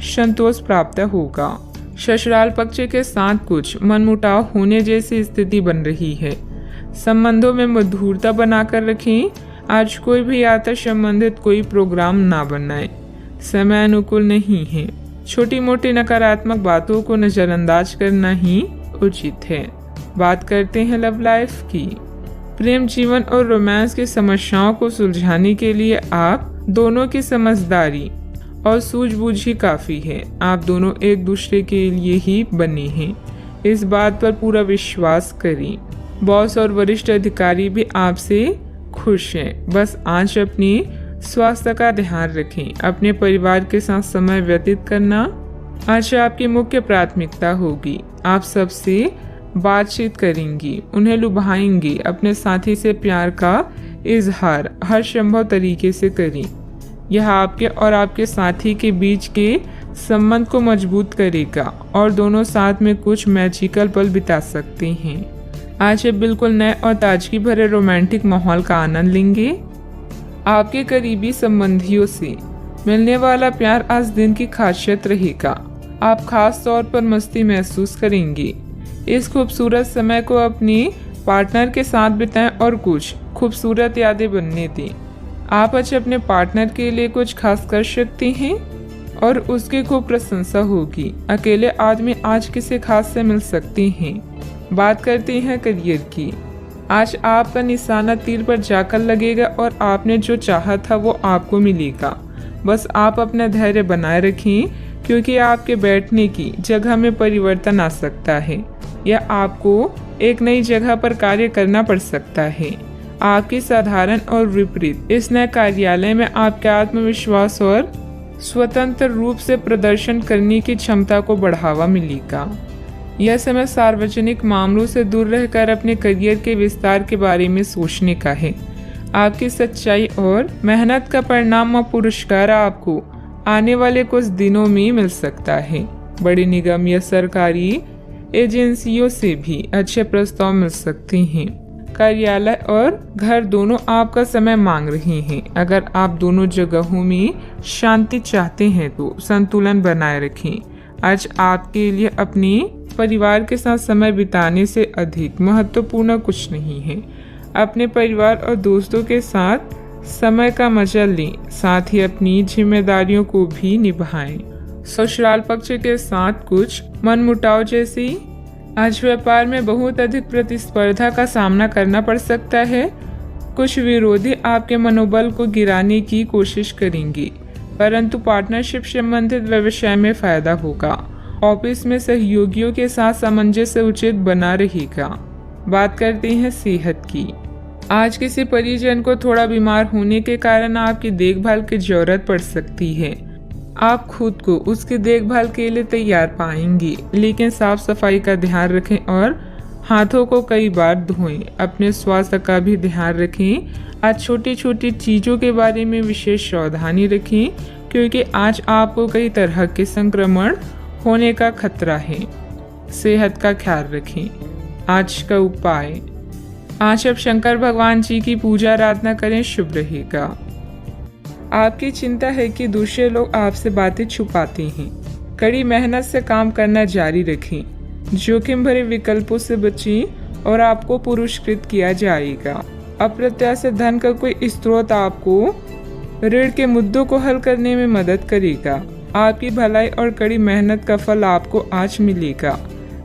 संतोष प्राप्त होगा। ससुराल पक्ष के साथ कुछ मनमुटाव होने जैसी स्थिति बन रही है। संबंधों में मधुरता बनाकर रखें। आज कोई भी यात्रा संबंधित कोई प्रोग्राम ना बनाएं। समय अनुकूल नहीं है। छोटी मोटी नकारात्मक बातों को नजरअंदाज करना ही उचित है। बात करते हैं लव लाइफ की। प्रेम जीवन और रोमांस की समस्याओं को सुलझाने के लिए आप दोनों की समझदारी और सूझबूझ ही काफी है। आप दोनों एक दूसरे के लिए ही बने हैं। इस बात पर पूरा विश्वास करें। बॉस और वरिष्ठ अधिकारी भी आपसे खुश हैं। बस आज अपने स्वास्थ्य का ध्यान रखें। अपने परिवार के साथ समय व्यतीत करना आज आपकी मुख्य प्राथमिकता होगी। आप सबसे बातचीत करेंगी, उन्हें लुभाएंगी। अपने साथी से प्यार का इजहार हर संभव तरीके से करें। यह आपके और आपके साथी के बीच के संबंध को मजबूत करेगा और दोनों साथ में कुछ मैजिकल पल बिता सकते हैं। आज आप बिल्कुल नए और ताजगी भरे रोमांटिक माहौल का आनंद लेंगे। आपके करीबी संबंधियों से मिलने वाला प्यार आज दिन की खासियत रहेगा। आप खास तौर पर मस्ती महसूस करेंगे। इस खूबसूरत समय को अपने पार्टनर के साथ बिताएं और कुछ खूबसूरत यादें बनने दें। आप आज अपने पार्टनर के लिए कुछ खास कर सकते हैं और उसकी खूब प्रशंसा होगी। अकेले आदमी आज किसी खास से मिल सकते हैं। बात करते हैं करियर की। आज आपका निशाना तीर पर जाकर लगेगा और आपने जो चाहा था वो आपको मिलेगा। बस आप अपना धैर्य बनाए रखें, क्योंकि आपके बैठने की जगह में परिवर्तन आ सकता है या आपको एक नई जगह पर कार्य करना पड़ सकता है। आपकी साधारण और विपरीत इस नए कार्यालय में आपके आत्मविश्वास और स्वतंत्र रूप से प्रदर्शन करने की क्षमता को बढ़ावा मिलेगा। यह समय सार्वजनिक मामलों से दूर रहकर अपने करियर के विस्तार के बारे में सोचने का है। आपकी सच्चाई और मेहनत का परिणाम और पुरस्कार आपको आने वाले कुछ दिनों में मिल सकता है। बड़ी निगम या सरकारी एजेंसियों से भी अच्छे प्रस्ताव मिल सकते हैं। कार्यालय और घर दोनों आपका समय मांग रहे हैं। अगर आप दोनों जगहों में शांति चाहते हैं तो संतुलन बनाए रखें। आज आपके लिए अपने परिवार के साथ समय बिताने से अधिक महत्वपूर्ण कुछ नहीं है। अपने परिवार और दोस्तों के साथ समय का मजा लें, साथ ही अपनी जिम्मेदारियों को भी निभाएं। ससुराल पक्ष के साथ कुछ मनमुटाव जैसी आज व्यापार में बहुत अधिक प्रतिस्पर्धा का सामना करना पड़ सकता है। कुछ विरोधी आपके मनोबल को गिराने की कोशिश करेंगे, परंतु पार्टनरशिप संबंधित व्यवसाय में फायदा होगा। ऑफिस में सहयोगियों के साथ सामंजस्य उचित बना रहेगा। बात करते हैं सेहत की। आज किसी परिजन को थोड़ा बीमार होने के कारण आपकी देखभाल की जरूरत पड़ सकती है। आप खुद को उसकी देखभाल के लिए तैयार पाएंगी, लेकिन साफ सफाई का ध्यान रखें और हाथों को कई बार धोएं। अपने स्वास्थ्य का भी ध्यान रखें। आज छोटी छोटी चीज़ों के बारे में विशेष सावधानी रखें, क्योंकि आज आपको कई तरह के संक्रमण होने का खतरा है। सेहत का ख्याल रखें। आज का उपाय, आज आप शंकर भगवान जी की पूजा आराधना करें, शुभ रहेगा। आपकी चिंता है कि दूसरे लोग आपसे बातें छुपाते हैं। कड़ी मेहनत से काम करना जारी रखें। जोखिम भरे विकल्पों से बचें और आपको पुरस्कृत किया जाएगा। अप्रत्याशित धन का कोई स्रोत आपको ऋण के मुद्दों को हल करने में मदद करेगा। आपकी भलाई और कड़ी मेहनत का फल आपको आज मिलेगा।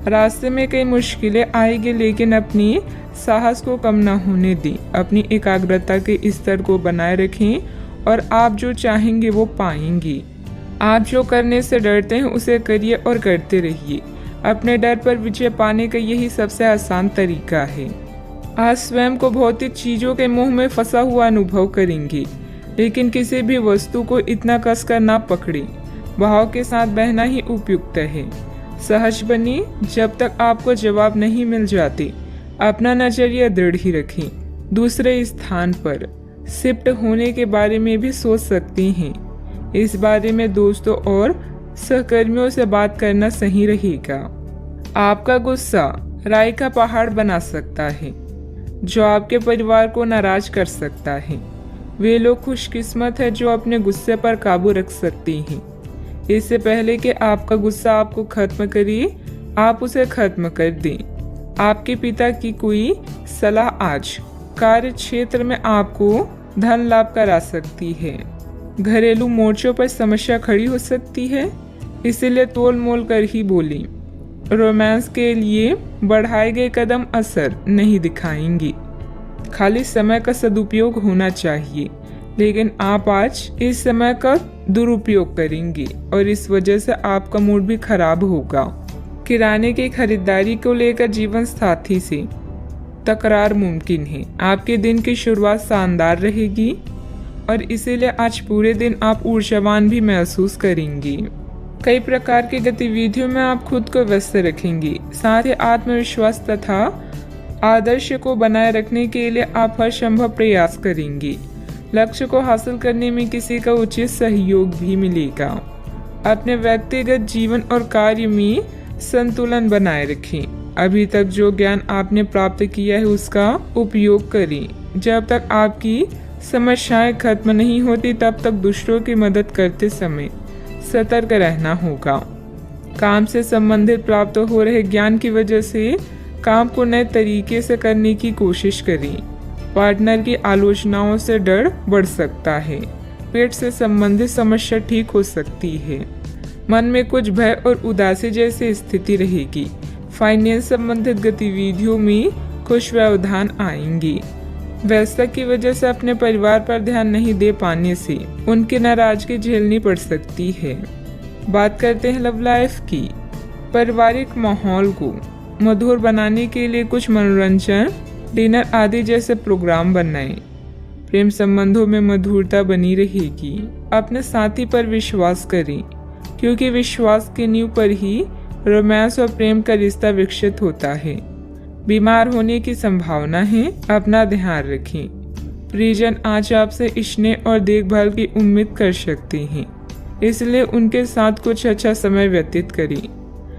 रास्ते में कई मुश्किलें आएगी, लेकिन अपनी साहस को कम न होने दें। अपनी एकाग्रता के स्तर को बनाए रखें और आप जो चाहेंगे वो पाएंगे। आप जो करने से डरते हैं उसे करिए और करते रहिए। अपने डर पर विजय पाने का यही सबसे आसान तरीका है। आज स्वयं को भौतिक चीजों के मोह में फंसा हुआ अनुभव करेंगे, लेकिन किसी भी वस्तु को इतना कसकर ना पकड़ें। भाव के साथ बहना ही उपयुक्त है। सहज बनिए। जब तक आपको जवाब नहीं मिल जाते, अपना नजरिया दृढ़ ही रखें। दूसरे स्थान पर शिफ्ट होने के बारे में भी सोच सकते हैं। इस बारे में दोस्तों और सहकर्मियों से बात करना सही रहेगा। आपका गुस्सा राई का पहाड़ बना सकता है, जो आपके परिवार को नाराज कर सकता है। वे लोग खुशकिस्मत है जो अपने गुस्से पर काबू रख सकते हैं। इससे पहले कि आपका गुस्सा आपको खत्म करे, आप उसे खत्म कर दें। आपके पिता की कोई सलाह आज कार्य क्षेत्र में आपको धन लाभ करा सकती है। घरेलू मोर्चों पर समस्या खड़ी हो सकती है, इसलिए तोल मोल कर ही बोलें। रोमांस के लिए बढ़ाए गए कदम असर नहीं दिखाएंगे। खाली समय का सदुपयोग होना चाहिए, लेकिन आप आज इस समय का दुरुपयोग करेंगे और इस वजह से आपका मूड भी खराब होगा। किराने की खरीदारी को लेकर जीवन साथी से तकरार मुमकिन है। आपके दिन की शुरुआत शानदार रहेगी और इसीलिए आज पूरे दिन आप ऊर्जावान भी महसूस करेंगे। कई प्रकार की गतिविधियों में आप खुद को व्यस्त रखेंगे। साथ ही आत्मविश्वास तथा आदर्श को बनाए रखने के लिए आप हर संभव प्रयास करेंगे। लक्ष्य को हासिल करने में किसी का उचित सहयोग भी मिलेगा। अपने व्यक्तिगत जीवन और कार्य में संतुलन बनाए रखें। अभी तक जो ज्ञान आपने प्राप्त किया है उसका उपयोग करें। जब तक आपकी समस्याएं खत्म नहीं होती, तब तक दूसरों की मदद करते समय सतर्क रहना होगा। काम से संबंधित प्राप्त हो रहे ज्ञान की वजह से काम को नए तरीके से करने की कोशिश करें। पार्टनर की आलोचनाओं से डर बढ़ सकता है। पेट से संबंधित समस्या ठीक हो सकती है। मन में कुछ भय और उदासी जैसी स्थिति रहेगी। फाइनेंस संबंधित गतिविधियों में कुछ व्यवधान आएंगे। व्यस्तता की वजह से अपने परिवार पर ध्यान नहीं दे पाने से उनकी नाराजगी झेलनी पड़ सकती है। बात करते हैं लव लाइफ की। पारिवारिक माहौल को मधुर बनाने के लिए कुछ मनोरंजन, डिनर आदि जैसे प्रोग्राम बनाएं। प्रेम संबंधों में मधुरता बनी रहेगी। अपने साथी पर विश्वास करें, क्योंकि विश्वास की नींव पर ही रोमांस और प्रेम का रिश्ता विकसित होता है। बीमार होने की संभावना है, अपना ध्यान रखें। परिजन आज आपसे स्नेह और देखभाल की उम्मीद कर सकते हैं, इसलिए उनके साथ कुछ अच्छा समय व्यतीत करें।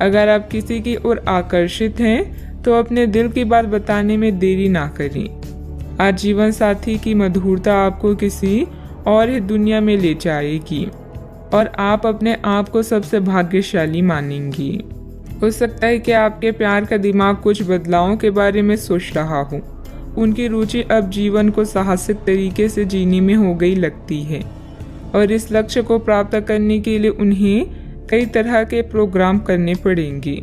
अगर आप किसी की ओर आकर्षित हैं तो अपने दिल की बात बताने में देरी ना करें। आज जीवन साथी की मधुरता आपको किसी और ही दुनिया में ले जाएगी और आप अपने आप को सबसे भाग्यशाली मानेंगी। हो सकता है कि आपके प्यार का दिमाग कुछ बदलावों के बारे में सोच रहा हो। उनकी रुचि अब जीवन को साहसिक तरीके से जीने में हो गई लगती है और इस लक्ष्य को प्राप्त करने के लिए उन्हें कई तरह के प्रोग्राम करने पड़ेंगे।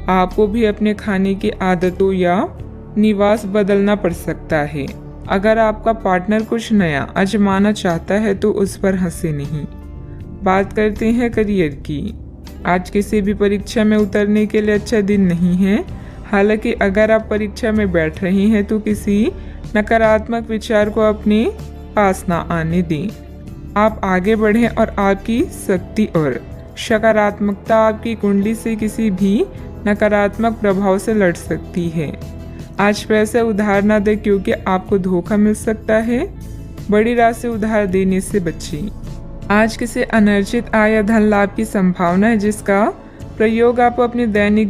आपको भी अपने खाने की आदतों या निवास बदलना पड़ सकता है। अगर आपका पार्टनर कुछ नया आजमाना चाहता है तो उस पर हंसे नहीं। बात करते हैं करियर की। आज किसी भी परीक्षा में उतरने के लिए अच्छा दिन नहीं है। हालांकि अगर आप परीक्षा में बैठ रहे हैं तो किसी नकारात्मक विचार को अपने पास ना आने दें। आप आगे बढ़ें और आपकी शक्ति और सकारात्मकता आपकी कुंडली से किसी भी नकारात्मक प्रभाव से लड़ सकती है। आज पैसे उधार ना दें, क्योंकि आपको धोखा मिल सकता है। बड़ी राशि उधार देने से बचें। आज किसी अनर्जित आय या धन लाभ की संभावना है, जिसका प्रयोग आप अपनी दैनिक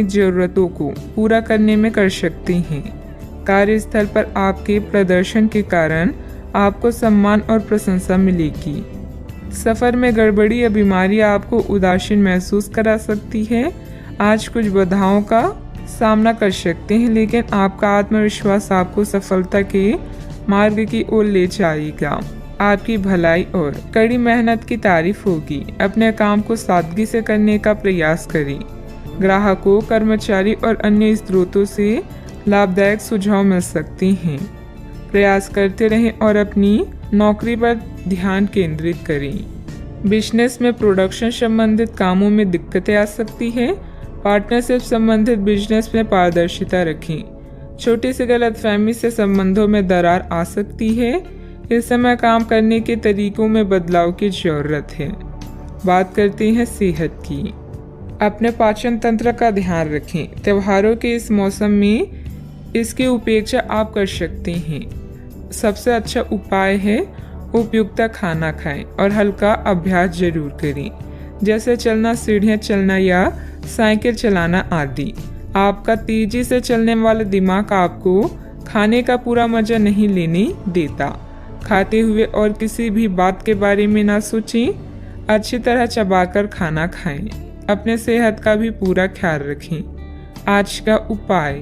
जरूरतों को पूरा करने में कर सकते हैं। कार्यस्थल पर आपके प्रदर्शन के कारण आपको सम्मान और प्रशंसा मिलेगी। सफर में गड़बड़ी या बीमारी आपको उदासीन महसूस करा सकती है। आज कुछ बाधाओं का सामना कर सकते हैं, लेकिन आपका आत्मविश्वास आपको सफलता के मार्ग की ओर ले जाएगा। आपकी भलाई और कड़ी मेहनत की तारीफ होगी। अपने काम को सादगी से करने का प्रयास करें। ग्राहकों, कर्मचारी और अन्य स्रोतों से लाभदायक सुझाव मिल सकते हैं। प्रयास करते रहें और अपनी नौकरी पर ध्यान केंद्रित करें। बिजनेस में प्रोडक्शन संबंधित कामों में दिक्कतें आ सकती हैं। पार्टनरशिप संबंधित बिजनेस में पारदर्शिता रखें। छोटी सी गलतफहमी से संबंधों में दरार आ सकती है। इस समय काम करने के तरीकों में बदलाव की जरूरत है। बात करते हैं सेहत की। अपने पाचन तंत्र का ध्यान रखें। त्योहारों के इस मौसम में इसकी उपेक्षा आप कर सकते हैं। सबसे अच्छा उपाय है उपयुक्त खाना खाएं और हल्का अभ्यास जरूर करें, जैसे चलना, सीढ़ियाँ चलना या साइकिल चलाना आदि। आपका तेजी से चलने वाला दिमाग आपको खाने का पूरा मजा नहीं लेने देता। खाते हुए और किसी भी बात के बारे में ना सोचें। अच्छी तरह चबाकर खाना खाएं। अपने सेहत का भी पूरा ख्याल रखें। आज का उपाय,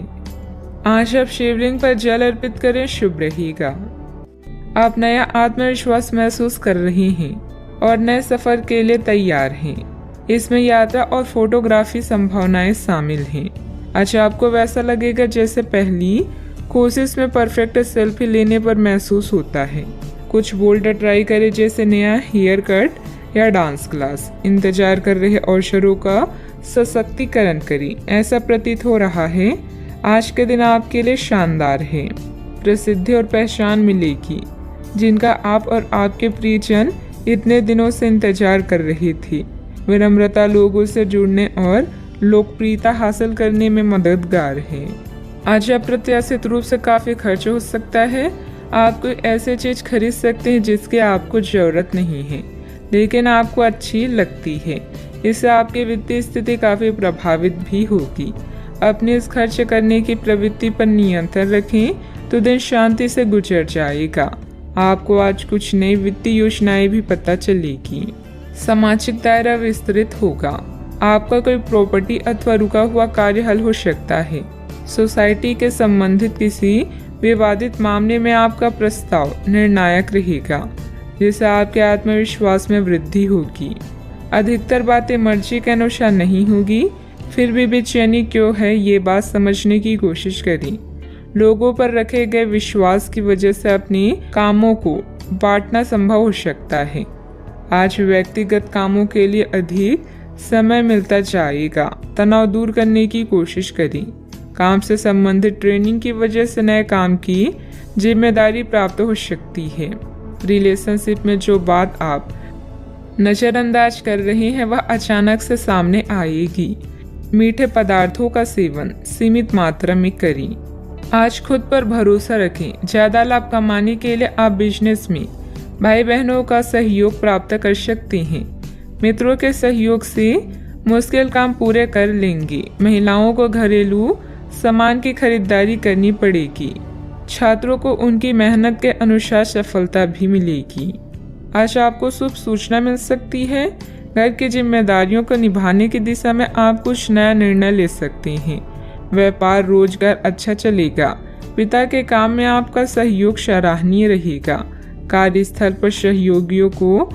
आज आप शिवलिंग पर जल अर्पित करें, शुभ रहेगा। आप नया आत्मविश्वास महसूस कर रहे हैं और नए सफर के लिए तैयार हैं। इसमें यात्रा और फोटोग्राफी संभावनाएं शामिल हैं। अच्छा, आपको वैसा लगेगा जैसे पहली कोशिश में परफेक्ट सेल्फी लेने पर महसूस होता है। कुछ बोल्ड ट्राई करें, जैसे नया हेयर कट या डांस क्लास। इंतजार कर रहे अवसरों का सशक्तिकरण करें। ऐसा प्रतीत हो रहा है आज के दिन आपके लिए शानदार है। प्रसिद्धि और पहचान मिलेगी, जिनका आप और आपके प्रियजन इतने दिनों से इंतजार कर रहे थे। विनम्रता लोगों से जुड़ने और लोकप्रियता हासिल करने में मददगार है। आज अप्रत्याशित रूप से काफी खर्च हो सकता है। आप कोई ऐसी चीज खरीद सकते हैं जिसकी आपको जरूरत नहीं है, लेकिन आपको अच्छी लगती है। इससे आपकी वित्तीय स्थिति काफी प्रभावित भी होगी। अपने इस खर्च करने की प्रवृत्ति पर नियंत्रण रखें तो दिन शांति से गुजर जाएगा। आपको आज कुछ नई वित्तीय योजनाएं भी पता चलेगी। सामाजिक दायरा विस्तृत होगा। आपका कोई प्रॉपर्टी अथवा रुका हुआ कार्य हल हो सकता है। सोसाइटी के संबंधित किसी विवादित मामले में आपका प्रस्ताव निर्णायक रहेगा, जिससे आपके आत्मविश्वास में वृद्धि होगी। अधिकतर बातें मर्जी के अनुसार नहीं होगी, फिर भी बेचैनी क्यों है, ये बात समझने की कोशिश करें। लोगों पर रखे गए विश्वास की वजह से अपने कामों को बांटना संभव हो सकता है। आज व्यक्तिगत कामों के लिए अधिक समय मिलता जाएगा। तनाव दूर करने की कोशिश करें। काम से संबंधित ट्रेनिंग की वजह से नए काम की जिम्मेदारी प्राप्त हो सकती है। रिलेशनशिप में जो बात आप नजरअंदाज कर रहे हैं वह अचानक से सामने आएगी। मीठे पदार्थों का सेवन सीमित मात्रा में करें। आज खुद पर भरोसा रखें। ज्यादा लाभ कमाने के लिए आप बिजनेस में भाई बहनों का सहयोग प्राप्त कर सकते हैं। मित्रों के सहयोग से मुश्किल काम पूरे कर लेंगे। महिलाओं को घरेलू सामान की खरीदारी करनी पड़ेगी। छात्रों को उनकी मेहनत के अनुसार सफलता भी मिलेगी। आज आपको शुभ सूचना मिल सकती है। घर की जिम्मेदारियों को निभाने की दिशा में आप कुछ नया निर्णय ले सकते हैं। व्यापार रोजगार अच्छा चलेगा। पिता के काम में आपका सहयोग सराहनीय रहेगा। कार्यस्थल पर सहयोगियों को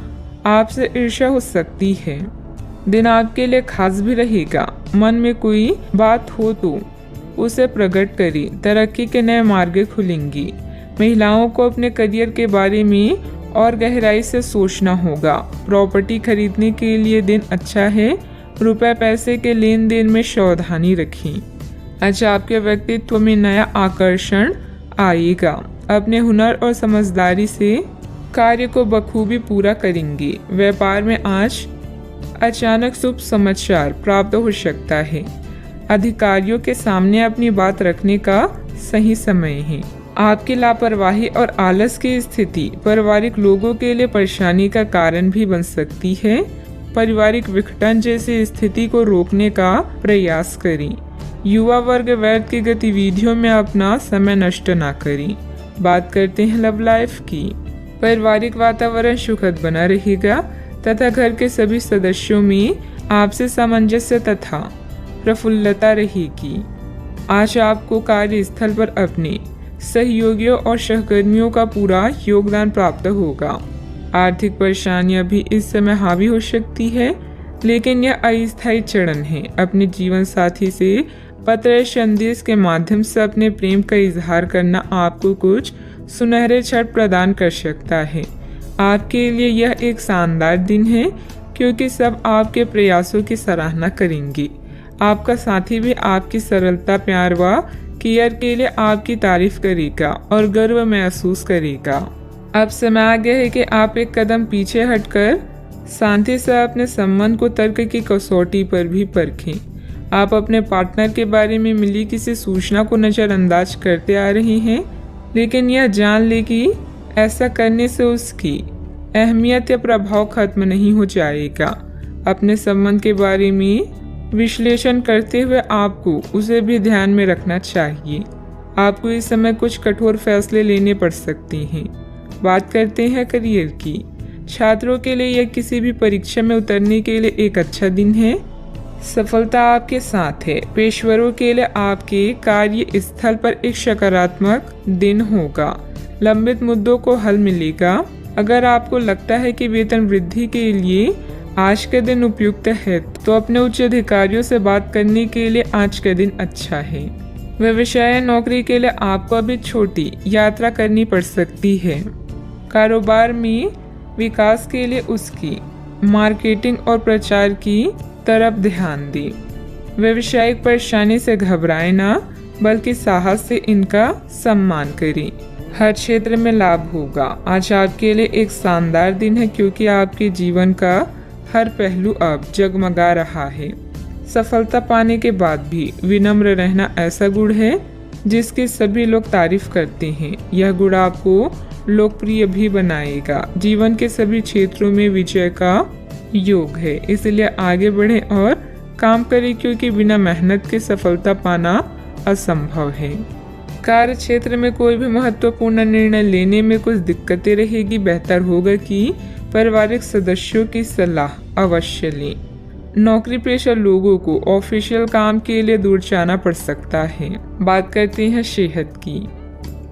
आपसे ईर्ष्या हो सकती है। दिन आपके लिए खास भी रहेगा। मन में कोई बात हो तो उसे प्रकट करें। तरक्की के नए मार्ग खुलेंगे। महिलाओं को अपने करियर के बारे में और गहराई से सोचना होगा। प्रॉपर्टी खरीदने के लिए दिन अच्छा है। रुपए पैसे के लेन देन में सावधानी रखें। आज आपके व्यक्तित्व में नया आकर्षण आएगा। अपने हुनर और समझदारी से कार्य को बखूबी पूरा करेंगे। व्यापार में आज अचानक शुभ समाचार प्राप्त हो सकता है। अधिकारियों के सामने अपनी बात रखने का सही समय है। आपकी लापरवाही और आलस की स्थिति पारिवारिक लोगों के लिए परेशानी का कारण भी बन सकती है। पारिवारिक विघटन जैसी स्थिति को रोकने का प्रयास करें। युवा वर्ग व्यर्थ की गतिविधियों में अपना समय नष्ट ना करें। बात करते हैं लव लाइफ की। पारिवारिक वातावरण सुखद बना रहेगा तथा घर के सभी सदस्यों में आपसी सामंजस्य तथा प्रफुल्लता रहेगी। आज आपको कार्यस्थल पर अपने सहयोगियों और सहकर्मियों का पूरा योगदान प्राप्त होगा। आर्थिक परेशानियां भी इस समय हावी हो सकती है, लेकिन यह अस्थायी चरण है। अपने जीवन साथी से पत्र या संदेश के माध्यम से अपने प्रेम का इजहार करना आपको कुछ सुनहरे क्षण प्रदान कर सकता है। आपके लिए यह एक शानदार दिन है, क्योंकि सब आपके प्रयासों की सराहना करेंगे। आपका साथी भी आपकी सरलता, प्यार व केयर के लिए आपकी तारीफ करेगा और गर्व महसूस करेगा। अब समय आ गया है कि आप एक कदम पीछे हटकर शांति से अपने संबंध को तर्क की कसौटी पर भी परखें। आप अपने पार्टनर के बारे में मिली किसी सूचना को नज़रअंदाज करते आ रहे हैं, लेकिन यह जान ले कि ऐसा करने से उसकी अहमियत या प्रभाव खत्म नहीं हो जाएगा। अपने संबंध के बारे में विश्लेषण करते हुए आपको उसे भी ध्यान में रखना चाहिए। आपको इस समय कुछ कठोर फैसले लेने पड़ सकते हैं। बात करते हैं करियर की। छात्रों के लिए यह किसी भी परीक्षा में उतरने के लिए एक अच्छा दिन है। सफलता आपके साथ है। पेशेवरों के लिए आपके कार्य स्थल पर एक सकारात्मक दिन होगा। लंबित मुद्दों को हल मिलेगा। अगर आपको लगता है कि वेतन वृद्धि के लिए आज का दिन उपयुक्त है, तो अपने उच्च अधिकारियों से बात करने के लिए आज का दिन अच्छा है। व्यवसाय नौकरी के लिए आपको अभी छोटी यात्रा करनी पड़ सकती है। कारोबार में विकास के लिए उसकी मार्केटिंग और प्रचार की तरफ ध्यान दें। व्यावसायिक परेशानी से घबराएं ना, बल्कि साहस से इनका सम्मान करें। हर क्षेत्र में लाभ होगा। आज आपके लिए एक शानदार दिन है, क्योंकि आपके जीवन का हर पहलू अब जगमगा रहा है। सफलता पाने के बाद भी विनम्र रहना ऐसा गुण है जिसकी सभी लोग तारीफ करते हैं। यह गुण आपको लोकप्रिय भी बनाएगा। जीवन के सभी क्षेत्रों में विजय का योग है, इसलिए आगे बढ़ें और काम करें, क्योंकि बिना मेहनत के सफलता पाना असंभव है। कार्य क्षेत्र में कोई भी महत्वपूर्ण निर्णय लेने में कुछ दिक्कतें रहेगी। बेहतर होगा कि पारिवारिक सदस्यों की सलाह अवश्य लें। नौकरी पेशा लोगों को ऑफिशियल काम के लिए दूर जाना पड़ सकता है। बात करते हैं सेहत की।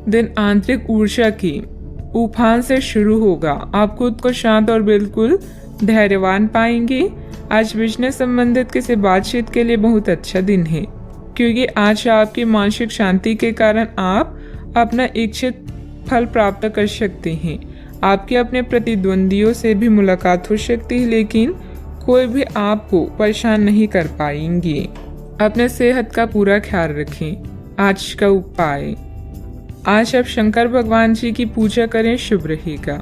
दिन आंतरिक ऊर्जा की उफान से शुरू होगा। आप खुद को शांत और बिल्कुल धैर्यवान पाएंगे। आज बिजनेस संबंधित किसी बातचीत के लिए बहुत अच्छा दिन है, क्योंकि आज आपकी मानसिक शांति के कारण आप अपना इच्छित फल प्राप्त कर सकते हैं। आपके अपने प्रतिद्वंदियों से भी मुलाकात हो सकती है, लेकिन कोई भी आपको परेशान नहीं कर पाएंगे। अपने सेहत का पूरा ख्याल रखें। आज का उपाय, आज आप शंकर भगवान जी की पूजा करें, शुभ रहेगा।